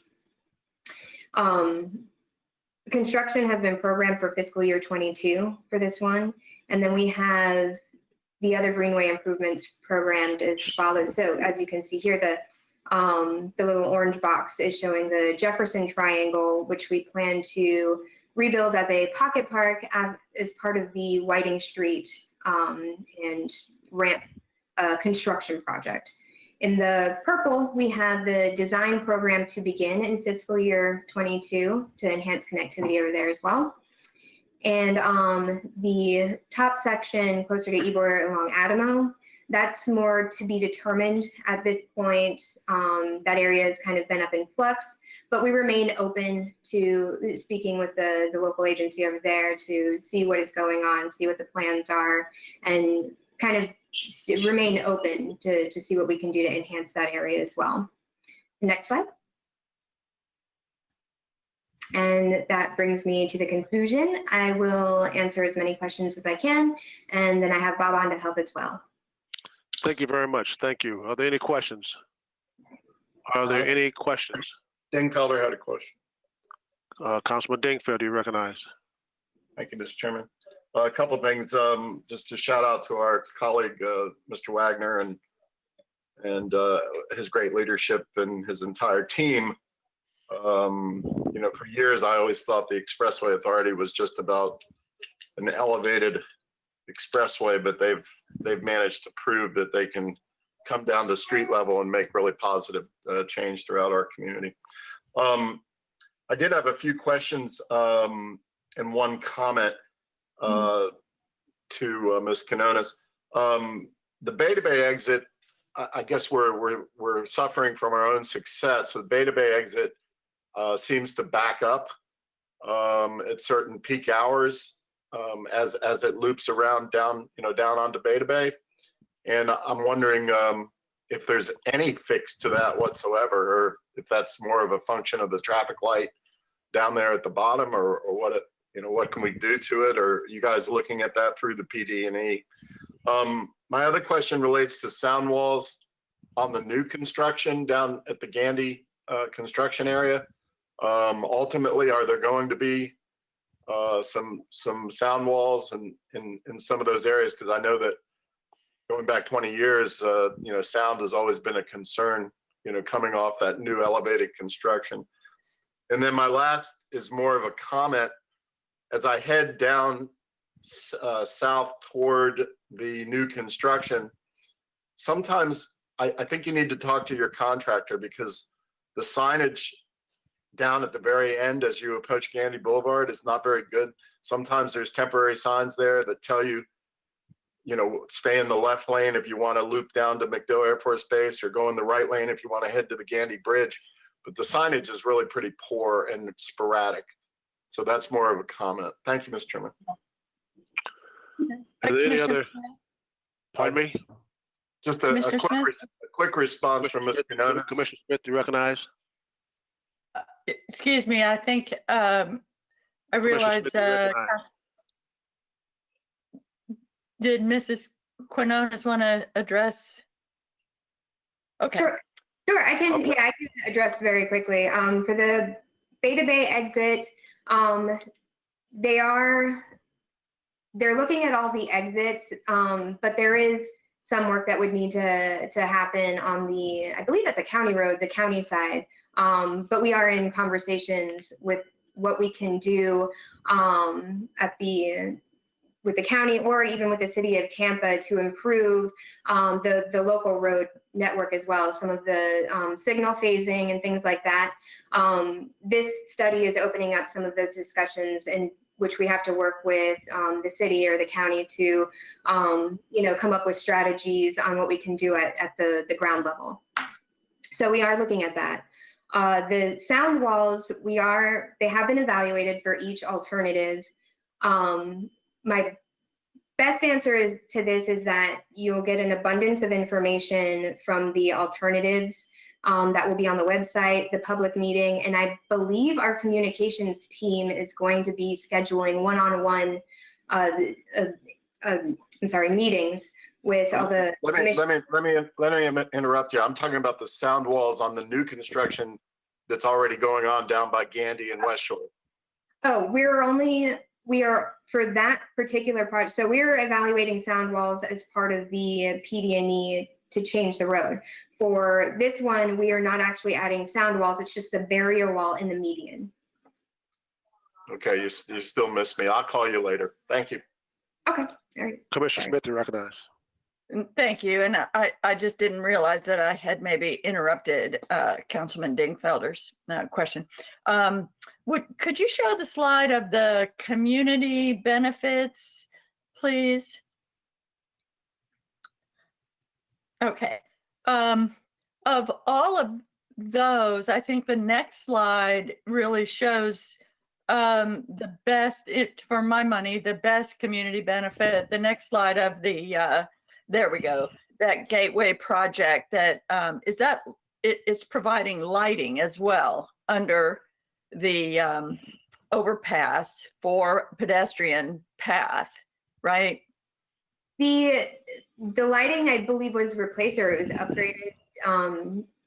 Construction has been programmed for fiscal year 22 for this one. And then we have the other Greenway improvements programmed as follows. So as you can see here, the little orange box is showing the Jefferson Triangle, which we plan to rebuild as a pocket park as part of the Whiting Street and ramp construction project. In the purple, we have the design program to begin in fiscal year 22 to enhance connectivity over there as well. And the top section closer to Ybor along Adamo, that's more to be determined at this point. That area has kind of been up in flux, but we remain open to speaking with the local agency over there to see what is going on, see what the plans are, and kind of remain open to see what we can do to enhance that area as well. Next slide. And that brings me to the conclusion. I will answer as many questions as I can, and then I have Bob on to help as well.
Thank you very much. Thank you. Are there any questions? Are there any questions?
Dingfelder had a question.
Councilman Dingfelder, you recognize.
Thank you, Mr. Chairman. A couple of things, just to shout out to our colleague, Mr. Wagner, and his great leadership and his entire team. You know, for years, I always thought the Expressway Authority was just about an elevated expressway, but they've managed to prove that they can come down to street level and make really positive change throughout our community. I did have a few questions and one comment to Ms. Quinones. The Beta Bay exit, I guess we're suffering from our own success. So the Beta Bay exit seems to back up at certain peak hours as it loops around down onto Beta Bay. And I'm wondering if there's any fix to that whatsoever, or if that's more of a function of the traffic light down there at the bottom, or what it, what can we do to it? Or are you guys looking at that through the PD&E? My other question relates to sound walls on the new construction down at the Gandy construction area. Ultimately, are there going to be some sound walls in some of those areas? Because I know that going back 20 years, sound has always been a concern, coming off that new elevated construction. And then my last is more of a comment. As I head down south toward the new construction, sometimes I think you need to talk to your contractor, because the signage down at the very end as you approach Gandy Boulevard is not very good. Sometimes there's temporary signs there that tell you, stay in the left lane if you want to loop down to McDill Air Force Base, or go in the right lane if you want to head to the Gandy Bridge. But the signage is really pretty poor and sporadic. So that's more of a comment. Thank you, Mr. Chairman.
Are there any other? Pardon me?
Just a quick response from Ms. Quinones.
Commissioner Smith, you recognize?
Excuse me, I think I realize, did Mrs. Quinones want to address? Okay.
Sure, I can address very quickly. For the Beta Bay exit, they're looking at all the exits, but there is some work that would need to happen on the, I believe that's a county road, the county side. But we are in conversations with what we can do with the county, or even with the city of Tampa, to improve the local road network as well. Some of the signal phasing and things like that. This study is opening up some of those discussions, in which we have to work with the city or the county to come up with strategies on what we can do at the ground level. So we are looking at that. The sound walls, they have been evaluated for each alternative. My best answer to this is that you'll get an abundance of information from the alternatives that will be on the website, the public meeting, and I believe our communications team is going to be scheduling one-on-one meetings with all the.
Let me interrupt you. I'm talking about the sound walls on the new construction that's already going on down by Gandy and West Shore.
Oh, we are for that particular project. So we're evaluating sound walls as part of the PD&E to change the road. For this one, we are not actually adding sound walls. It's just the barrier wall in the median.
Okay, you still miss me. I'll call you later. Thank you.
Okay, all right.
Commissioner Smith, you recognize.
Thank you. And I just didn't realize that I had maybe interrupted Councilman Dingfelder's question. Could you show the slide of the community benefits, please? Okay. Of all of those, I think the next slide really shows the best, for my money, the best community benefit. The next slide of the, there we go, that gateway project that it's providing lighting as well under the overpass for pedestrian path, right?
The lighting, I believe, was replaced, or it was upgraded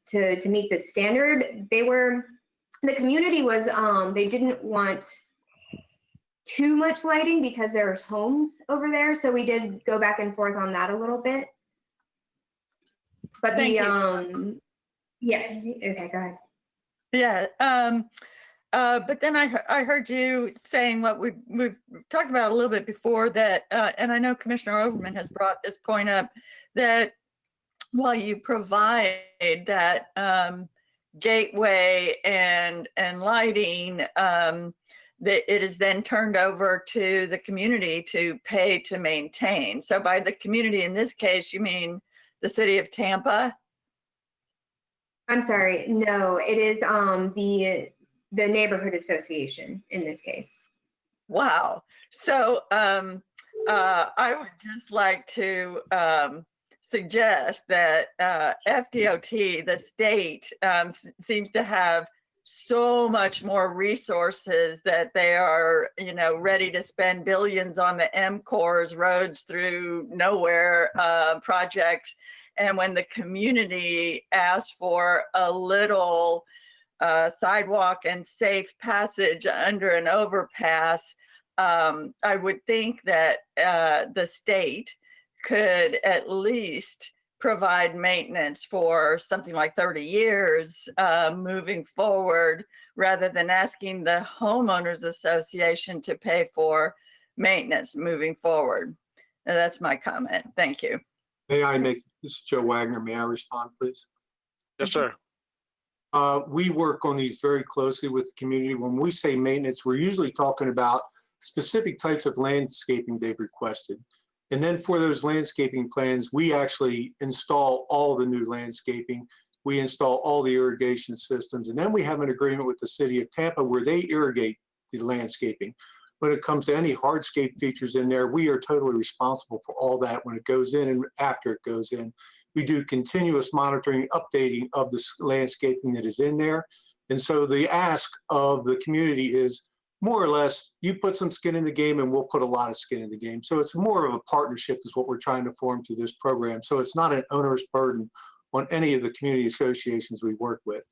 to meet the standard. The community was, they didn't want too much lighting because there's homes over there. So we did go back and forth on that a little bit. But yeah, okay, go ahead.
Yeah, but then I heard you saying what we've talked about a little bit before, that, and I know Commissioner Overman has brought this point up, that while you provide that gateway and lighting, that it is then turned over to the community to pay to maintain. So by the community in this case, you mean the city of Tampa?
I'm sorry, no, it is the neighborhood association in this case.
Wow. So I would just like to suggest that FDOT, the state, seems to have so much more resources that they are, ready to spend billions on the MCORS roads through nowhere projects. And when the community asks for a little sidewalk and safe passage under an overpass, I would think that the state could at least provide maintenance for something like 30 years moving forward, rather than asking the homeowners association to pay for maintenance moving forward. And that's my comment. Thank you.
May I make, this is Joe Wagner. May I respond, please?
Yes, sir.
We work on these very closely with the community. When we say maintenance, we're usually talking about specific types of landscaping they've requested. And then for those landscaping plans, we actually install all the new landscaping. We install all the irrigation systems. And then we have an agreement with the city of Tampa where they irrigate the landscaping. When it comes to any hardscape features in there, we are totally responsible for all that when it goes in and after it goes in. We do continuous monitoring, updating of the landscaping that is in there. And so the ask of the community is, more or less, you put some skin in the game and we'll put a lot of skin in the game. So it's more of a partnership is what we're trying to form through this program. So it's not an onerous burden on any of the community associations we work with.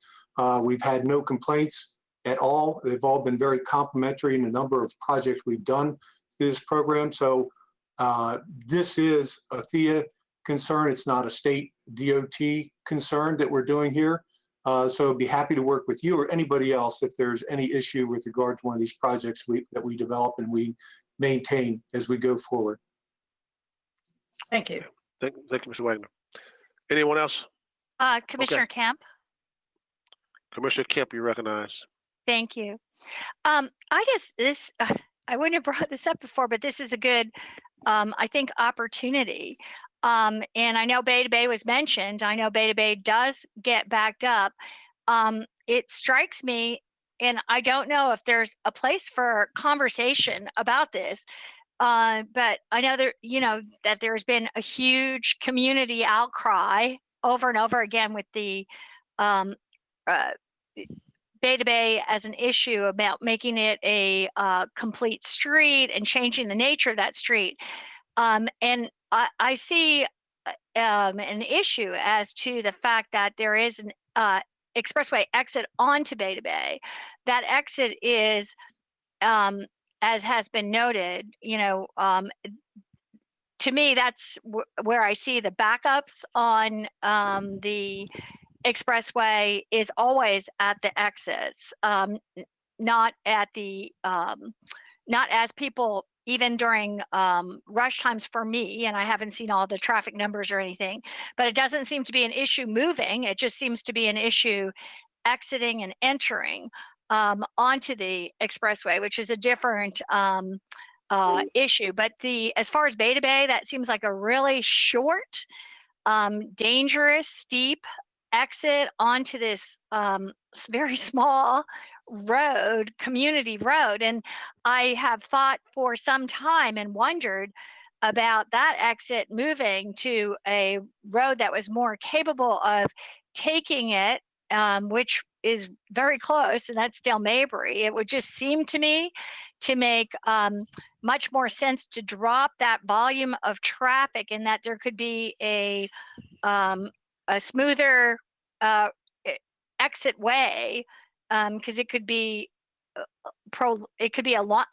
We've had no complaints at all. They've all been very complimentary in the number of projects we've done through this program. So this is a THEA concern. It's not a state DOT concern that we're doing here. So I'd be happy to work with you or anybody else if there's any issue with regard to one of these projects that we develop and we maintain as we go forward.
Thank you.
Thank you, Mr. Wagner. Anyone else?
Commissioner Kemp.
Commissioner Kemp, you recognize.
Thank you. I wouldn't have brought this up before, but this is a good, I think, opportunity. And I know Bay to Bay was mentioned. I know Bay to Bay does get backed up. It strikes me, and I don't know if there's a place for conversation about this, but I know that there's been a huge community outcry over and over again with the Bay to Bay as an issue about making it a complete street and changing the nature of that street. And I see an issue as to the fact that there is an expressway exit onto Bay to Bay. That exit is, as has been noted, to me, that's where I see the backups on the expressway is always at the exits, not at the, not as people, even during rush times for me, and I haven't seen all the traffic numbers or anything, but it doesn't seem to be an issue moving. It just seems to be an issue exiting and entering onto the expressway, which is a different issue. But as far as Bay to Bay, that seems like a really short, dangerous, steep exit onto this very small road, community road. And I have thought for some time and wondered about that exit moving to a road that was more capable of taking it, which is very close, and that's Del Mabry. It would just seem to me to make much more sense to drop that volume of traffic, and that there could be a smoother exit way, because it could be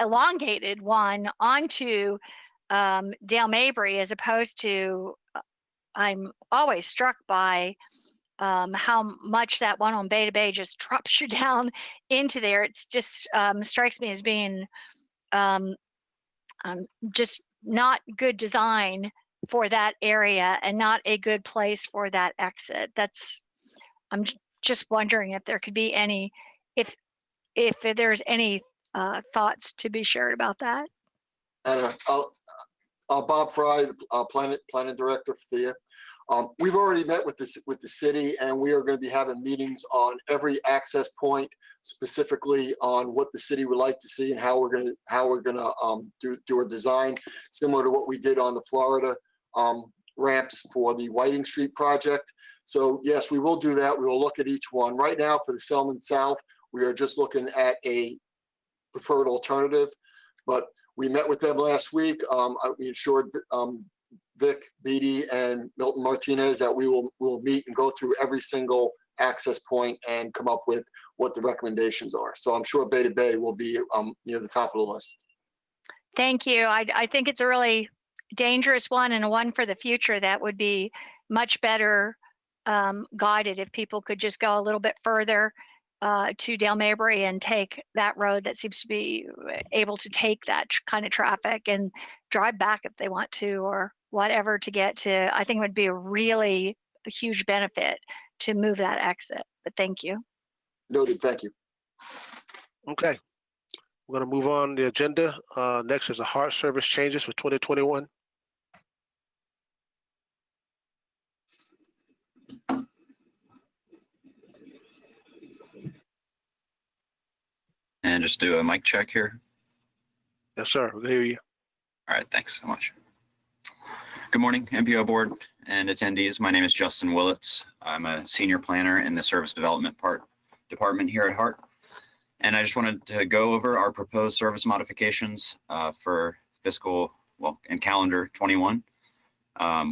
elongated one onto Dale Mabry, as opposed to I'm always struck by how much that one on Bay to Bay just drops you down into there. It's just strikes me as being just not good design for that area and not a good place for that exit. I'm just wondering if there could be any, if there's any thoughts to be shared about that.
And Bob Fry, planning director for THEA. We've already met with the city, and we are going to be having meetings on every access point, specifically on what the city would like to see and how we're going to do a design similar to what we did on the Florida ramps for the Whiting Street project. So yes, we will do that. We will look at each one. Right now for the Selman South, we are just looking at a preferred alternative, but we met with them last week. We ensured Vic Beatty and Milton Martinez that we will meet and go through every single access point and come up with what the recommendations are. So I'm sure Beta Bay will be near the top of the list.
Thank you. I think it's a really dangerous one and a one for the future that would be much better guided if people could just go a little bit further to Dale Mabry and take that road that seems to be able to take that kind of traffic and drive back if they want to or whatever to get to. I think it would be a huge benefit to move that exit, but thank you.
Noted, thank you.
Okay, we're going to move on the agenda. Next is the heart service changes for 2021.
And just do a mic check here.
Yes, sir. We'll hear you.
All right, thanks so much. Good morning, MPO board and attendees. My name is Justin Willits. I'm a senior planner in the service development department here at Hart. And I just wanted to go over our proposed service modifications for in calendar 21.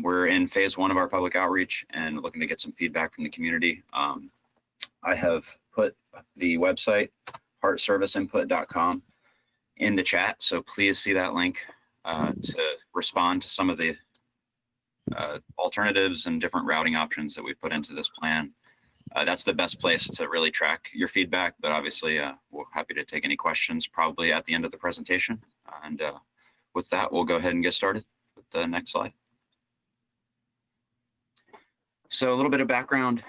We're in phase 1 of our public outreach and looking to get some feedback from the community. I have put the website heartserviceinput.com in the chat, so please see that link to respond to some of the alternatives and different routing options that we've put into this plan. That's the best place to really track your feedback, but obviously we're happy to take any questions probably at the end of the presentation. And with that, we'll go ahead and get started with the next slide. So a little bit of background.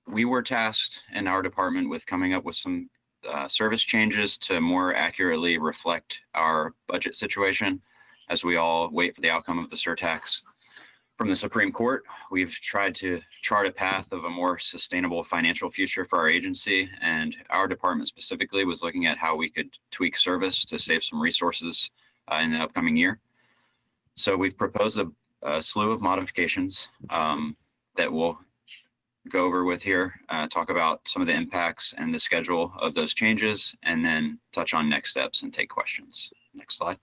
We were tasked in our department with coming up with some service changes to more accurately reflect our budget situation as we all wait for the outcome of the surtax from the Supreme Court. We've tried to chart a path of a more sustainable financial future for our agency, and our department specifically was looking at how we could tweak service to save some resources in the upcoming year. So we've proposed a slew of modifications that we'll go over with here, talk about some of the impacts and the schedule of those changes, and then touch on next steps and take questions. Next slide.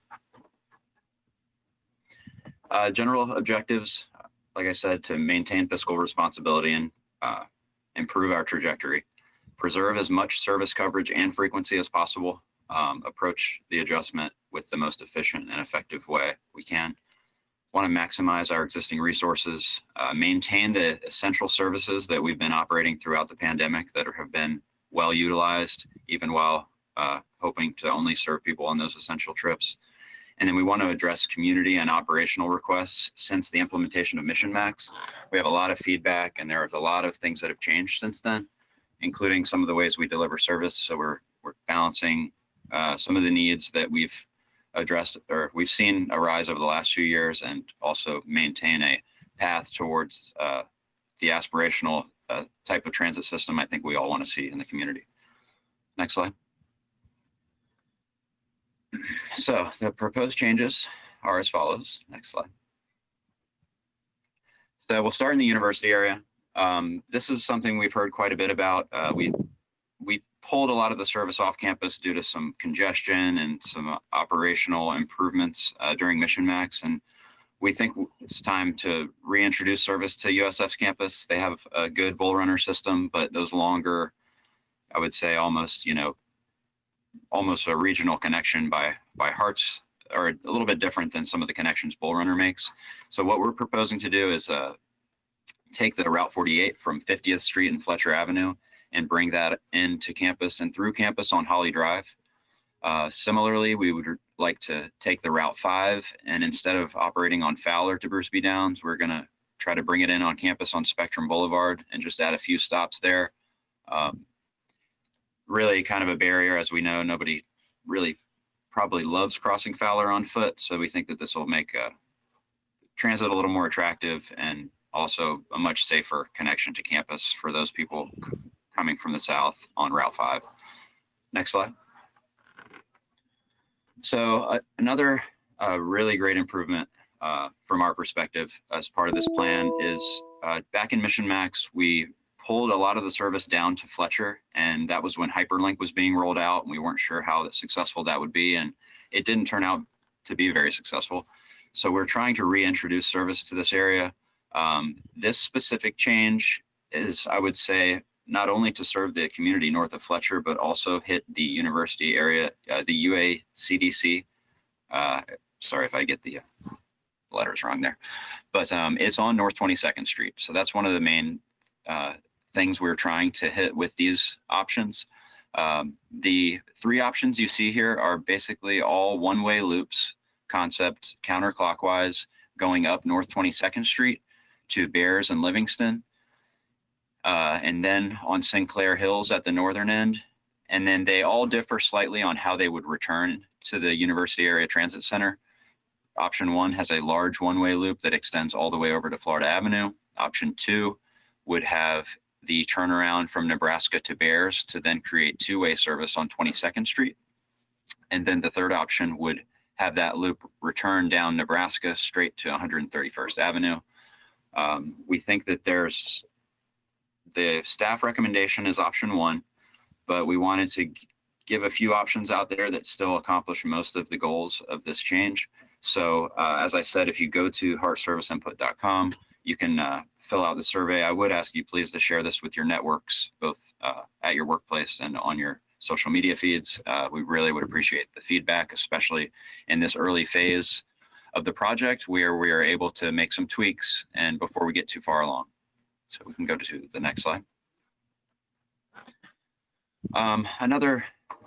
General objectives, like I said, to maintain fiscal responsibility and improve our trajectory, preserve as much service coverage and frequency as possible, approach the adjustment with the most efficient and effective way we can. Want to maximize our existing resources, maintain the essential services that we've been operating throughout the pandemic that have been well utilized, even while hoping to only serve people on those essential trips. And then we want to address community and operational requests since the implementation of Mission Max. We have a lot of feedback, and there's a lot of things that have changed since then, including some of the ways we deliver service. So we're balancing some of the needs that we've addressed or we've seen arise over the last few years, and also maintain a path towards the aspirational type of transit system I think we all want to see in the community. Next slide. So the proposed changes are as follows. Next slide. So we'll start in the university area. This is something we've heard quite a bit about. We pulled a lot of the service off campus due to some congestion and some operational improvements during Mission Max. And we think it's time to reintroduce service to USF's campus. They have a good bull runner system, but those longer, I would say almost a regional connection by Hart's are a little bit different than some of the connections Bull Runner makes. So what we're proposing to do is take the Route 48 from 50th Street and Fletcher Avenue and bring that into campus and through campus on Holly Drive. Similarly, we would like to take the Route 5, and instead of operating on Fowler to Bruce B. Downs, we're going to try to bring it in on campus on Spectrum Boulevard and just add a few stops there. Really kind of a barrier, as we know, nobody really probably loves crossing Fowler on foot. So we think that this will make transit a little more attractive and also a much safer connection to campus for those people coming from the south on Route 5. Next slide. So another really great improvement from our perspective as part of this plan is back in Mission Max, we pulled a lot of the service down to Fletcher, and that was when Hyperlink was being rolled out, and we weren't sure how successful that would be, and it didn't turn out to be very successful. So we're trying to reintroduce service to this area. This specific change is, I would say, not only to serve the community north of Fletcher, but also hit the university area, the UA-CDC. Sorry if I get the letters wrong there, but it's on North 22nd Street. So that's one of the main things we're trying to hit with these options. The three options you see here are basically all one-way loops concept counterclockwise going up North 22nd Street to Bears and Livingston, and then on Sinclair Hills at the northern end. And then they all differ slightly on how they would return to the University Area Transit Center. Option 1 has a large one-way loop that extends all the way over to Florida Avenue. Option 2 would have the turnaround from Nebraska to Bears to then create two-way service on 22nd Street. And then the third option would have that loop return down Nebraska straight to 131st Avenue. We think that the staff recommendation is option 1, but we wanted to give a few options out there that still accomplish most of the goals of this change. So as I said, if you go to heartserviceinput.com, you can fill out the survey. I would ask you please to share this with your networks, both at your workplace and on your social media feeds. We really would appreciate the feedback, especially in this early phase of the project where we are able to make some tweaks and before we get too far along. So we can go to the next slide. Another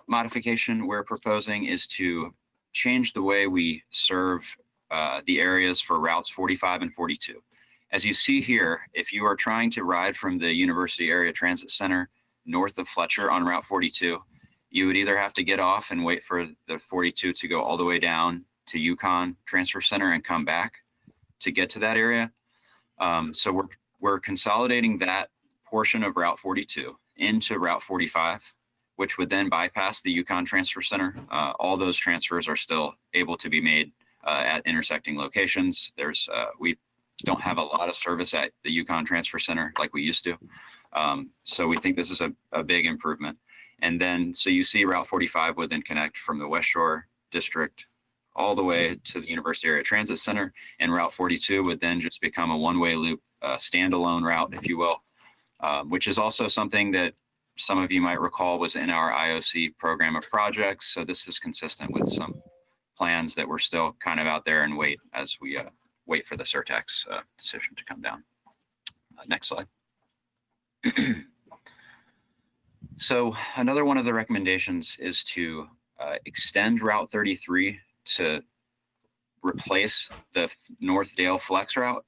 modification we're proposing is to change the way we serve the areas for routes 45 and 42. As you see here, if you are trying to ride from the University Area Transit Center north of Fletcher on Route 42, you would either have to get off and wait for the 42 to go all the way down to Yukon Transfer Center and come back to get to that area. So we're consolidating that portion of Route 42 into Route 45, which would then bypass the Yukon Transfer Center. All those transfers are still able to be made at intersecting locations. We don't have a lot of service at the Yukon Transfer Center like we used to. So we think this is a big improvement. And then, so you see Route 45 would then connect from the West Shore District all the way to the University Area Transit Center, and Route 42 would then just become a one-way loop, standalone route, if you will, which is also something that some of you might recall was in our IOC program of projects. So this is consistent with some plans that we're still kind of out there and wait as we wait for the surtax decision to come down. Next slide. So another one of the recommendations is to extend Route 33 to replace the Northdale Flex route.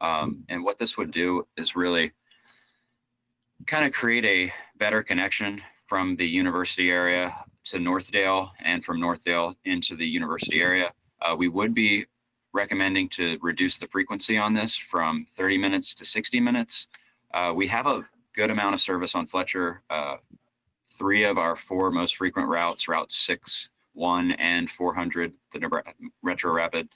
And what this would do is really kind of create a better connection from the university area to Northdale and from Northdale into the university area. We would be recommending to reduce the frequency on this from 30 minutes to 60 minutes. We have a good amount of service on Fletcher. 3 of our 4 most frequent routes, Route 6, 1, and 400, the Retro Rapid,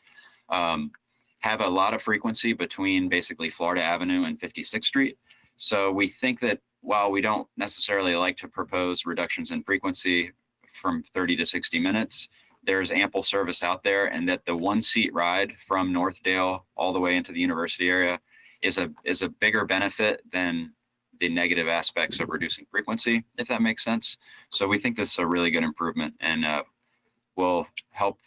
have a lot of frequency between basically Florida Avenue and 56th Street. So we think that while we don't necessarily like to propose reductions in frequency from 30 to 60 minutes, there's ample service out there, and that the 1-seat ride from Northdale all the way into the university area is a bigger benefit than the negative aspects of reducing frequency, if that makes sense. So we think this is a really good improvement, and will help,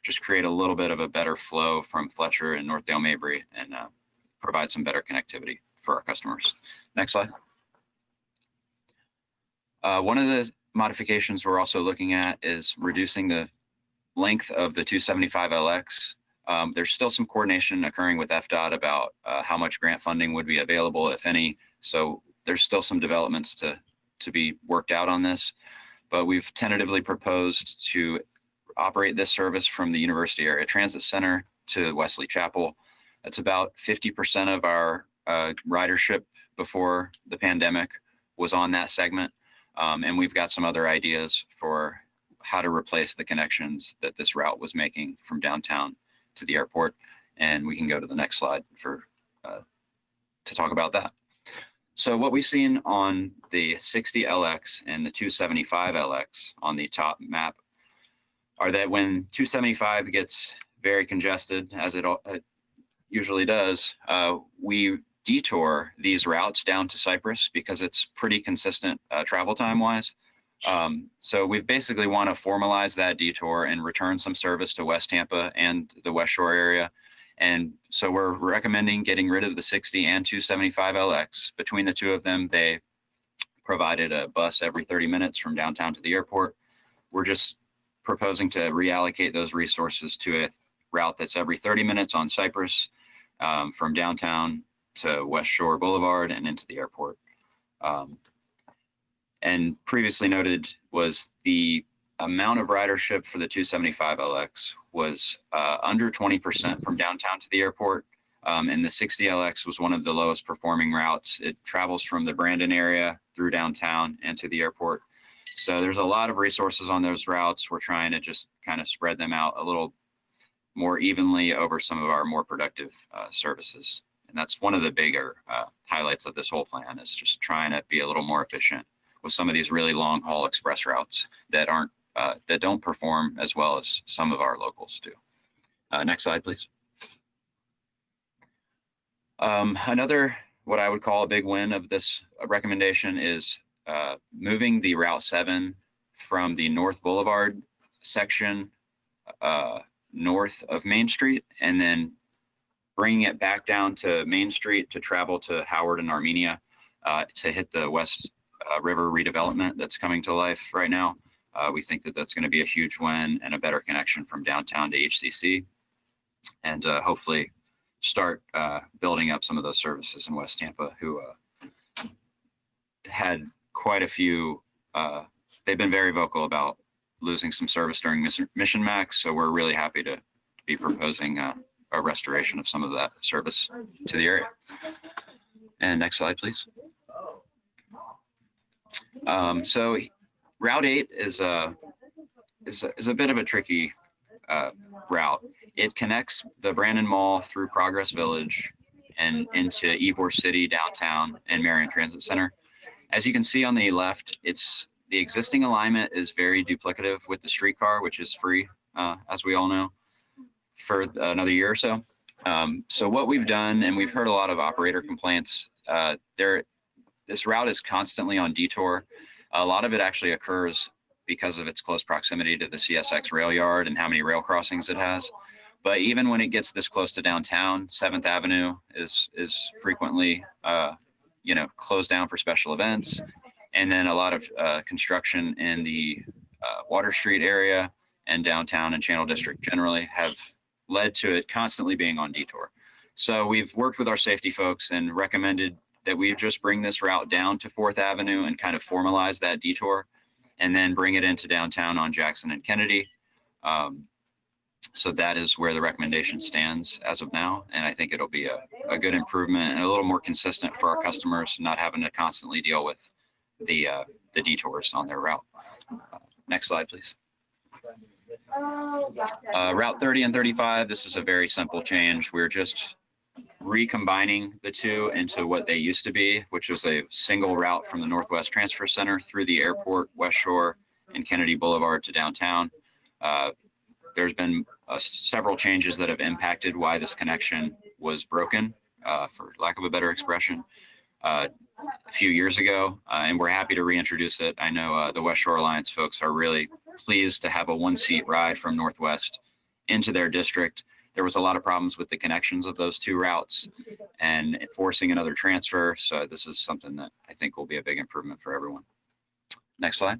just create a little bit of a better flow from Fletcher and Northdale Mabry, and provide some better connectivity for our customers. Next slide. One of the modifications we're also looking at is reducing the length of the 275LX. There's still some coordination occurring with FDOT about how much grant funding would be available, if any. So there's still some developments to be worked out on this, but we've tentatively proposed to operate this service from the University Area Transit Center to Wesley Chapel. That's about 50% of our ridership before the pandemic was on that segment. And we've got some other ideas for how to replace the connections that this route was making from downtown to the airport. And we can go to the next slide for to talk about that. So what we've seen on the 60LX and the 275LX on the top map are that when 275 gets very congested, as it usually does, we detour these routes down to Cypress because it's pretty consistent travel time wise. So we basically want to formalize that detour and return some service to West Tampa and the West Shore area. And so we're recommending getting rid of the 60 and 275LX. Between the two of them, they provided a bus every 30 minutes from downtown to the airport. We're just proposing to reallocate those resources to a route that's every 30 minutes on Cypress from downtown to West Shore Boulevard and into the airport. And previously noted was the amount of ridership for the 275LX was under 20% from downtown to the airport. And the 60LX was one of the lowest performing routes. It travels from the Brandon area through downtown and to the airport. So there's a lot of resources on those routes. We're trying to just kind of spread them out a little more evenly over some of our more productive services. And that's one of the bigger highlights of this whole plan, is just trying to be a little more efficient with some of these really long haul express routes that aren't that don't perform as well as some of our locals do. Next slide, please. Another, what I would call a big win of this recommendation is moving the Route 7 from the North Boulevard section north of Main Street, and then bringing it back down to Main Street to travel to Howard and Armenia to hit the West River redevelopment that's coming to life right now. We think that that's going to be a huge win and a better connection from downtown to HCC, and hopefully start building up some of those services in West Tampa who had quite a few. They've been very vocal about losing some service during Mission Max, so we're really happy to be proposing a restoration of some of that service to the area. And next slide, please. So Route 8 is a bit of a tricky route. It connects the Brandon Mall through Progress Village and into Ybor City, downtown, and Marion Transit Center. As you can see on the left, the existing alignment is very duplicative with the streetcar, which is free, as we all know, for another year or so. So what we've done, and we've heard a lot of operator complaints, this route is constantly on detour. A lot of it actually occurs because of its close proximity to the CSX rail yard and how many rail crossings it has. But even when it gets this close to downtown, 7th Avenue is frequently closed down for special events. And then a lot of construction in the Water Street area and downtown and Channel District generally have led to it constantly being on detour. So we've worked with our safety folks and recommended that we just bring this route down to 4th Avenue and kind of formalize that detour, and then bring it into downtown on Jackson and Kennedy. So that is where the recommendation stands as of now. And I think it'll be a good improvement and a little more consistent for our customers, not having to constantly deal with the detours on their route. Next slide, please. Route 30 and 35, this is a very simple change. We're just recombining the two into what they used to be, which was a single route from the Northwest Transfer Center through the airport, West Shore, and Kennedy Boulevard to downtown. There's been several changes that have impacted why this connection was broken, for lack of a better expression, a few years ago, and we're happy to reintroduce it. I know the West Shore Alliance folks are really pleased to have a one-seat ride from Northwest into their district. There was a lot of problems with the connections of those two routes and forcing another transfer. So this is something that I think will be a big improvement for everyone. Next slide.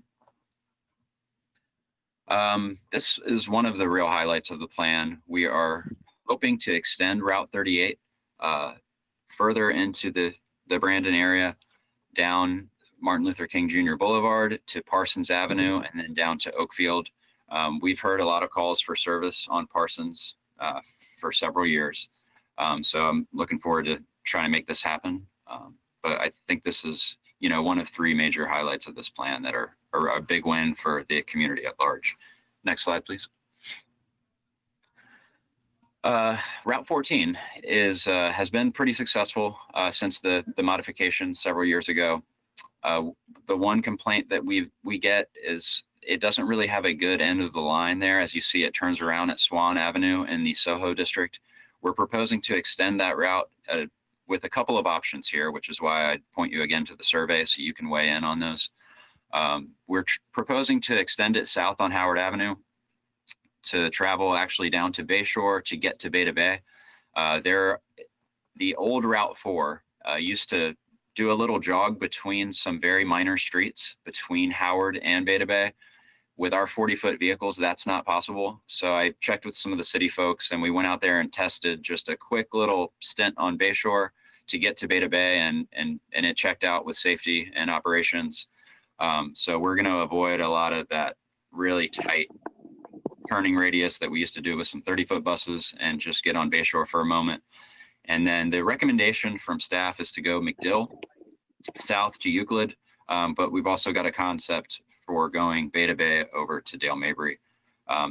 This is one of the real highlights of the plan. We are hoping to extend Route 38 further into the Brandon area, down Martin Luther King Jr. Boulevard to Parsons Avenue, and then down to Oakfield. We've heard a lot of calls for service on Parsons for several years. So I'm looking forward to trying to make this happen. But I think this is, one of three major highlights of this plan that are a big win for the community at large. Next slide, please. Route 14 is has been pretty successful since the modification several years ago. The one complaint that we get is it doesn't really have a good end of the line there. As you see, it turns around at Swan Avenue in the Soho district. We're proposing to extend that route with a couple of options here, which is why I'd point you again to the survey so you can weigh in on those. We're proposing to extend it south on Howard Avenue to travel actually down to Bayshore to get to Beta Bay. The old Route 4 used to do a little jog between some very minor streets between Howard and Beta Bay. With our 40-foot vehicles, that's not possible. So I checked with some of the city folks and we went out there and tested just a quick little stint on Bayshore to get to Beta Bay, and it checked out with safety and operations. So we're going to avoid a lot of that really tight turning radius that we used to do with some 30-foot buses and just get on Bayshore for a moment. And then the recommendation from staff is to go McDill south to Euclid, but we've also got a concept for going Beta Bay over to Dale Mabry.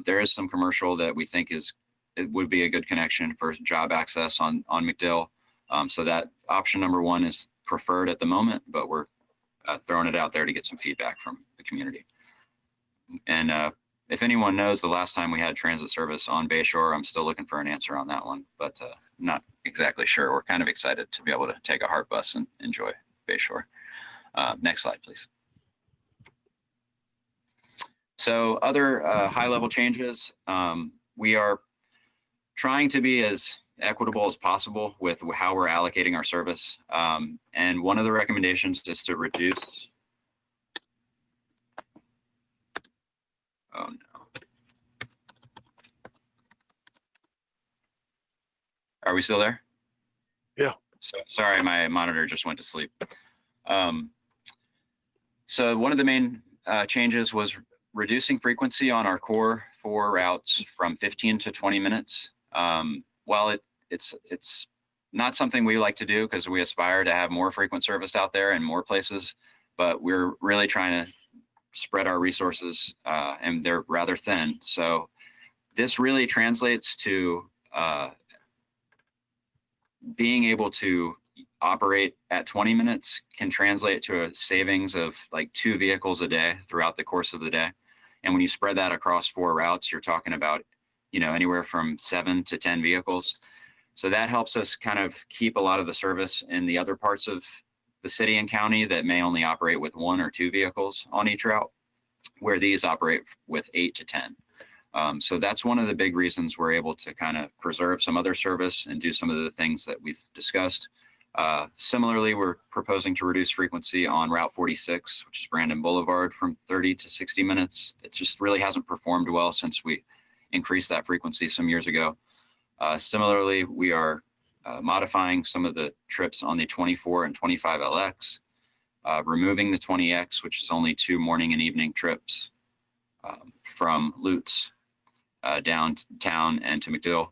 There is some commercial that we think it would be a good connection for job access on McDill. So that option number one is preferred at the moment, but we're throwing it out there to get some feedback from the community. And if anyone knows the last time we had transit service on Bayshore, I'm still looking for an answer on that one, but not exactly sure. We're kind of excited to be able to take a HART bus and enjoy Bayshore. Next slide, please. So other high-level changes, we are trying to be as equitable as possible with how we're allocating our service. And one of the recommendations is to reduce. Oh no. Are we still there?
Yeah.
So, sorry, my monitor just went to sleep. So one of the main changes was reducing frequency on our core 4 routes from 15 to 20 minutes. While it's not something we like to do because we aspire to have more frequent service out there in more places, but we're really trying to spread our resources and they're rather thin. So this really translates to being able to operate at 20 minutes can translate to a savings of like 2 vehicles a day throughout the course of the day. And when you spread that across 4 routes, you're talking about, anywhere from 7 to 10 vehicles. So that helps us kind of keep a lot of the service in the other parts of the city and county that may only operate with 1 or 2 vehicles on each route, where these operate with 8 to 10. So that's one of the big reasons we're able to kind of preserve some other service and do some of the things that we've discussed. Similarly, we're proposing to reduce frequency on Route 46, which is Brandon Boulevard, from 30 to 60 minutes. It just really hasn't performed well since we increased that frequency some years ago. Similarly, we are modifying some of the trips on the 24 and 25 LX, removing the 20X, which is only 2 morning and evening trips from Lutz downtown and to McDill.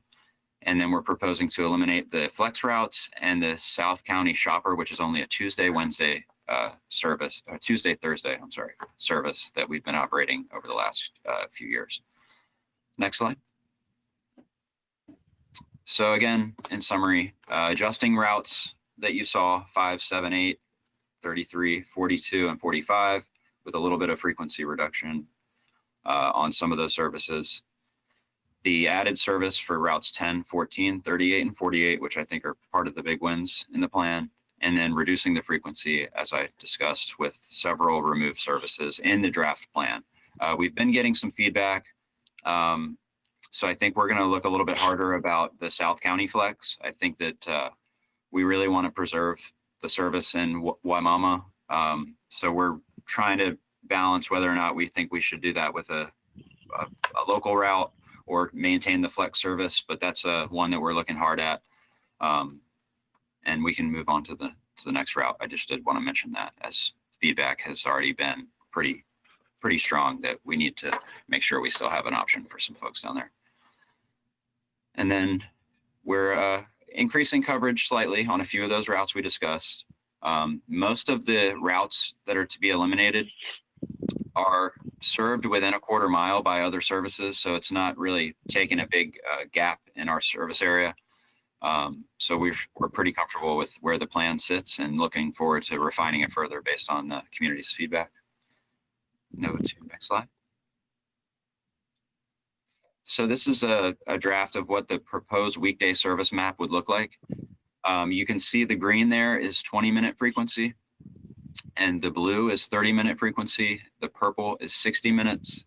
And then we're proposing to eliminate the flex routes and the South County Shopper, which is only a Tuesday, Wednesday service, or Tuesday, Thursday, service that we've been operating over the last few years. Next slide. So again, in summary, adjusting routes that you saw, 5, 7, 8, 33, 42, and 45, with a little bit of frequency reduction on some of those services. The added service for routes 10, 14, 38, and 48, which I think are part of the big wins in the plan, and then reducing the frequency, as I discussed, with several removed services in the draft plan. We've been getting some feedback. So I think we're going to look a little bit harder about the South County Flex. I think that we really want to preserve the service in Waimama. So we're trying to balance whether or not we think we should do that with a local route or maintain the flex service, but that's one that we're looking hard at. And we can move on to the next route. I just did want to mention that, as feedback has already been pretty strong, that we need to make sure we still have an option for some folks down there. And then we're increasing coverage slightly on a few of those routes we discussed. Most of the routes that are to be eliminated are served within a quarter mile by other services, so it's not really taking a big gap in our service area. So we're pretty comfortable with where the plan sits and looking forward to refining it further based on the community's feedback. No, to next slide. So this is a draft of what the proposed weekday service map would look like. You can see the green there is 20-minute frequency, and the blue is 30-minute frequency. The purple is 60 minutes.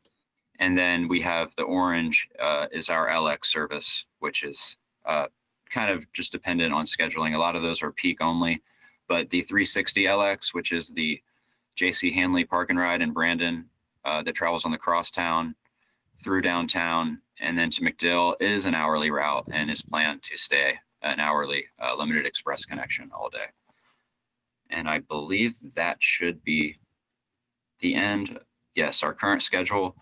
And then we have the orange is our LX service, which is kind of just dependent on scheduling. A lot of those are peak only, but the 360 LX, which is the JC Hanley Park and Ride in Brandon that travels on the crosstown through downtown and then to McDill, is an hourly route and is planned to stay an hourly limited express connection all day. And I believe that should be the end. Yes, our current schedule.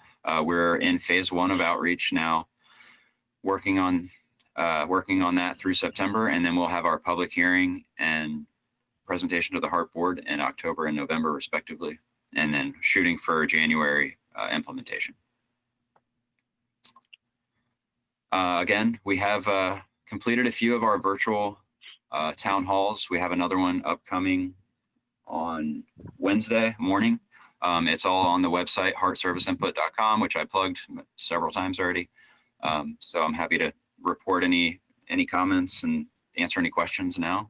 We're in phase 1 of outreach now, working on that through September, and then we'll have our public hearing and presentation to the HARP board in October and November, respectively, and then shooting for January implementation. Again, we have completed a few of our virtual town halls. We have another one upcoming on Wednesday morning. It's all on the website, heartserviceinput.com, which I plugged several times already. So I'm happy to report any comments and answer any questions now.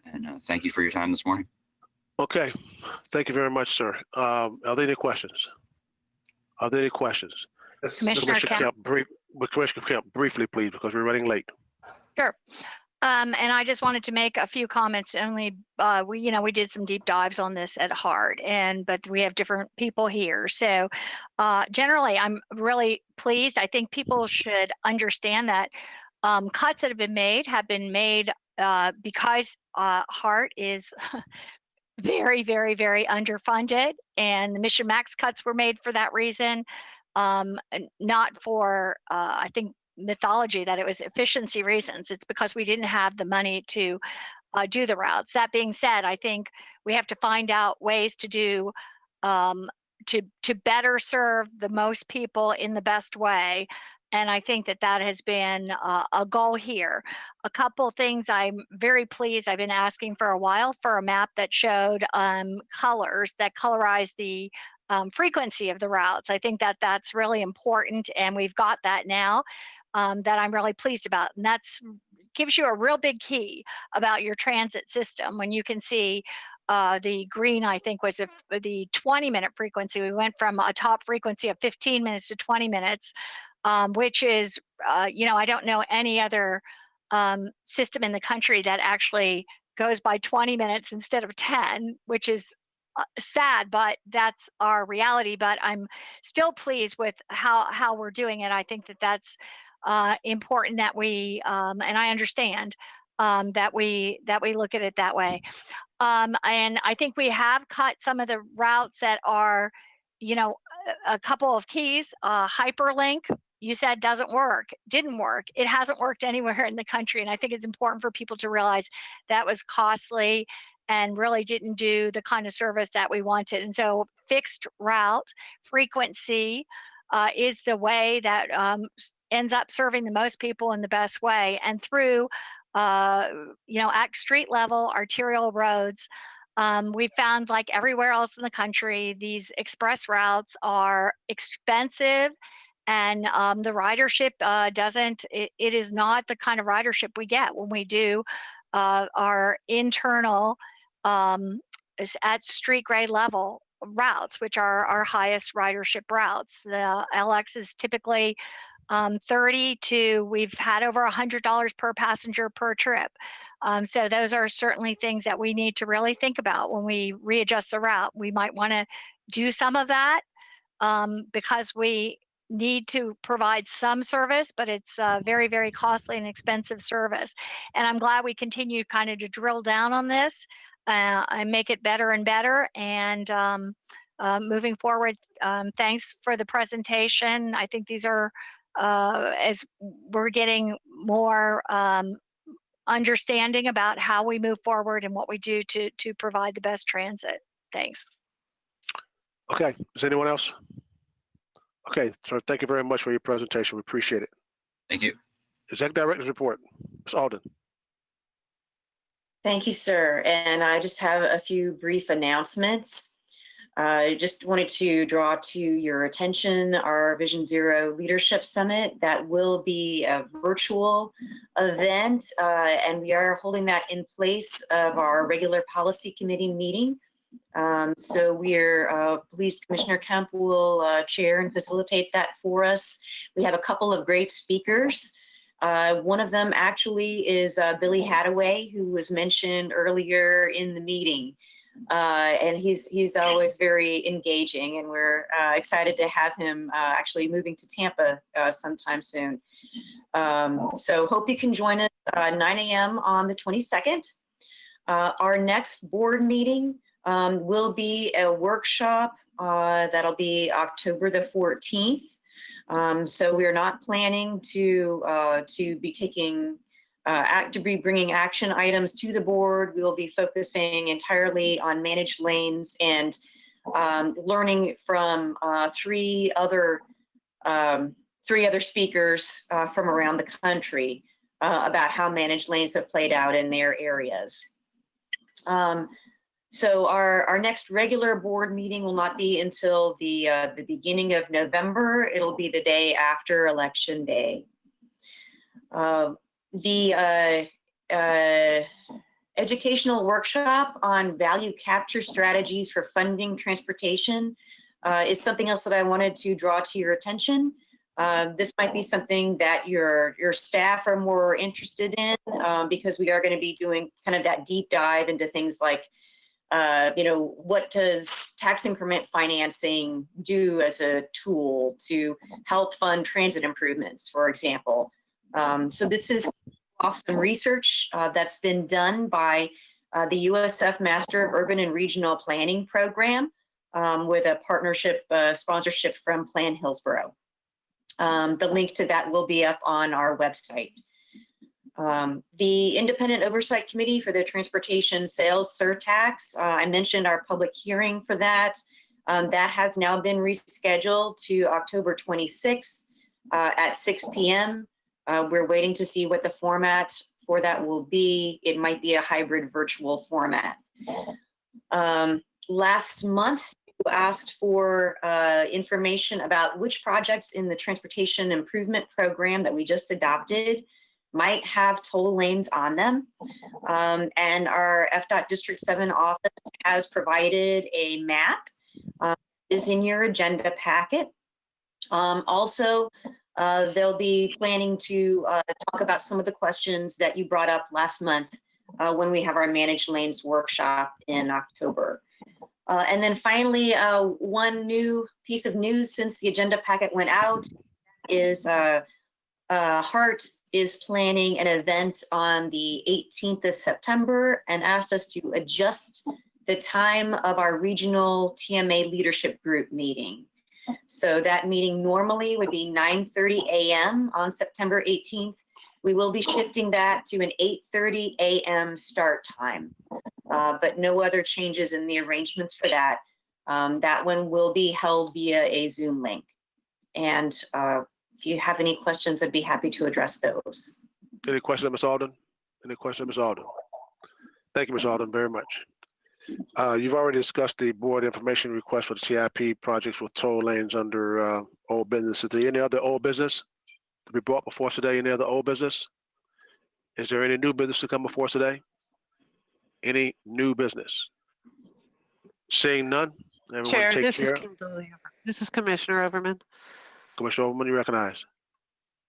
And thank you for your time this morning.
Okay, thank you very much, sir. Are there any questions? Are there any questions?
Yes. Commissioner
Kemp, briefly, please, because we're running late.
Sure. And I just wanted to make a few comments. Only we did some deep dives on this at HART, but we have different people here. So generally, I'm really pleased. I think people should understand that cuts that have been made because HART is very, very, very underfunded, and the Mission Max cuts were made for that reason, not for I think mythology that it was efficiency reasons. It's because we didn't have the money to do the routes. That being said, I think we have to find out ways to do to better serve the most people in the best way. And I think that has been a goal here. A couple things I'm very pleased. I've been asking for a while for a map that showed colors that colorize the frequency of the routes. I think that's really important, and we've got that now. That I'm really pleased about. And that's gives you a real big key about your transit system when you can see the green, I think, was the 20-minute frequency. We went from a top frequency of 15 minutes to 20 minutes, which is, I don't know any other system in the country that actually goes by 20 minutes instead of 10, which is sad, but that's our reality. But I'm still pleased with how we're doing it. I think that's important that we and I understand that we look at it that way. And I think we have cut some of the routes that are, a couple of keys. Hyperlink, you said didn't work. It hasn't worked anywhere in the country, and I think it's important for people to realize that was costly and really didn't do the kind of service that we wanted. And so fixed route frequency is the way that ends up serving the most people in the best way. And through, at street level arterial roads, we found, like everywhere else in the country, these express routes are expensive, and the ridership it is not the kind of ridership we get when we do our internal at street grade level routes, which are our highest ridership routes. The LX is typically 30 to, we've had over $100 per passenger per trip. So those are certainly things that we need to really think about when we readjust the route. We might want to do some of that because we need to provide some service, but it's very, very costly and expensive service. And I'm glad we continue kind of to drill down on this and make it better and better. And moving forward, thanks for the presentation. I think these are, as we're getting more understanding about how we move forward and what we do to provide the best transit. Thanks.
Okay, is anyone else? Okay, so thank you very much for your presentation. We appreciate it.
Thank you.
Executive Director's report, Ms. Alden.
Thank you, sir. And I just have a few brief announcements. I just wanted to draw to your attention our Vision Zero Leadership Summit. That will be a virtual event, and we are holding that in place of our regular policy committee meeting. So we're pleased Commissioner Kemp will chair and facilitate that for us. We have a couple of great speakers. One of them actually is Billy Hadaway, who was mentioned earlier in the meeting. And he's always very engaging, and we're excited to have him actually moving to Tampa sometime soon. So hope you can join us 9 a.m. on the 22nd. Our next board meeting will be a workshop that'll be October the 14th. So we're not planning to be taking to be bringing action items to the board. We'll be focusing entirely on managed lanes and learning from three other speakers from around the country about how managed lanes have played out in their areas. So our next regular board meeting will not be until the beginning of November. It'll be the day after Election Day. The educational workshop on value capture strategies for funding transportation is something else that I wanted to draw to your attention. This might be something that your staff are more interested in because we are going to be doing kind of that deep dive into things like, what does tax increment financing do as a tool to help fund transit improvements, for example. So this is off some research that's been done by the USF Master of Urban and Regional Planning Program with a partnership sponsorship from Hillsborough. The link to that will be up on our website. The Independent Oversight Committee for the Transportation Sales Surtax, I mentioned our public hearing for that. That has now been rescheduled to October 26th at 6 p.m. We're waiting to see what the format for that will be. It might be a hybrid virtual format. Last month, you asked for information about which projects in the Transportation Improvement Program that we just adopted might have toll lanes on them. And our FDOT District 7 office has provided a map. Is in your agenda packet. Also, they'll be planning to talk about some of the questions that you brought up last month when we have our managed lanes workshop in October. And then finally, one new piece of news since the agenda packet went out is Hart is planning an event on the 18th of September and asked us to adjust the time of our regional TMA leadership group meeting. So that meeting normally would be 9:30 a.m. on September 18th. We will be shifting that to an 8:30 a.m. start time, but no other changes in the arrangements for that. That one will be held via a Zoom link. And if you have any questions, I'd be happy to address those.
Any questions, Ms. Alden? Any questions, Ms. Alden? Thank you, Ms. Alden, very much. You've already discussed the board information request for the CIP projects with toll lanes under old business. Is there any other old business to be brought before us today? Any other old business? Is there any new business to come before us today? Any new business? Seeing none, everyone
Chair,
take
this is
care.
Kimberly. This is Commissioner Overman.
Commissioner Overman, you recognize.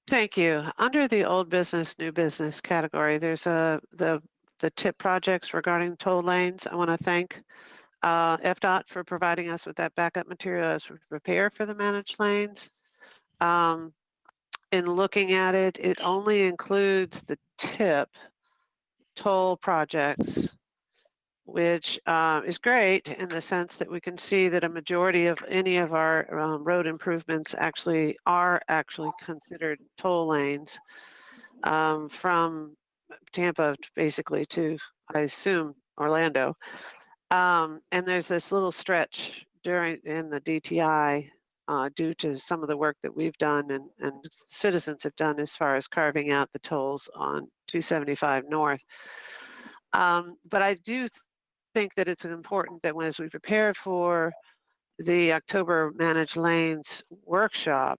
Thank you. Under the old business, new business category, there's the TIP projects regarding toll lanes. I want to thank FDOT for providing us with that backup material as we prepare for the managed lanes. In looking at it, it only includes the TIP toll projects, which is great in the sense that we can see that a majority of any of our road improvements are actually considered toll lanes from Tampa basically to, I assume, Orlando. And there's this little stretch in the DTI due to some of the work that we've done and citizens have done as far as carving out the tolls on 275 North. But I do think that it's important that as we prepare for the October Managed Lanes workshop,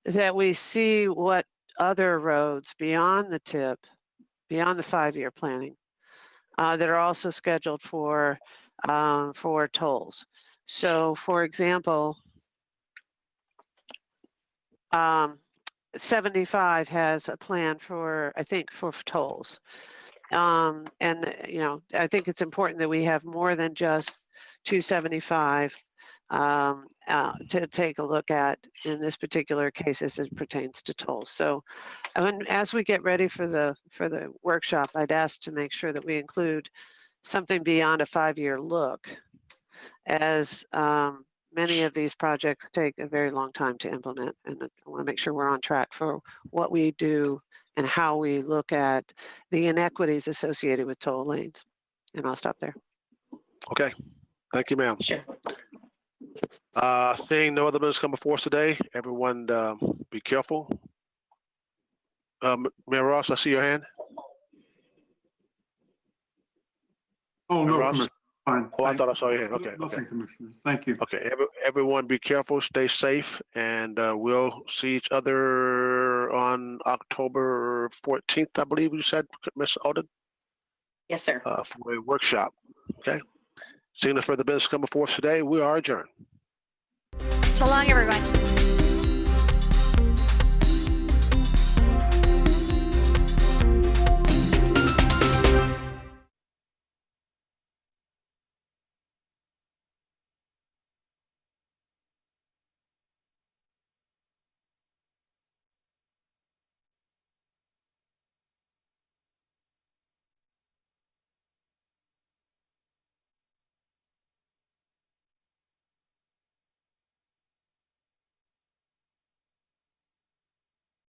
that we see what other roads beyond the TIP, beyond the 5-year planning, that are also scheduled for tolls. So, for example, 75 has a plan for, I think, for tolls. And, you know, I think it's important that we have more than just 275 to take a look at in this particular case as it pertains to tolls. So as we get ready for the workshop, I'd ask to make sure that we include something beyond a 5-year look, as many of these projects take a very long time to implement. And I want to make sure we're on track for what we do and how we look at the inequities associated with toll lanes. And I'll stop there.
Okay, thank you, ma'am.
Sure.
Seeing no other business come before us today, everyone be careful. Mayor Ross, I see your hand.
Oh,
Mayor
no,
Ross?
Commissioner. Fine.
Oh, I thought I saw your hand. Okay,
Nothing,
okay.
Commissioner. Thank you.
Okay, everyone be careful, stay safe, and we'll see each other on October 14th, I believe you said, Ms. Alden,
Yes, sir.
for a workshop. Okay. Seeing no further business come before us today, we are adjourned.
So long, everyone.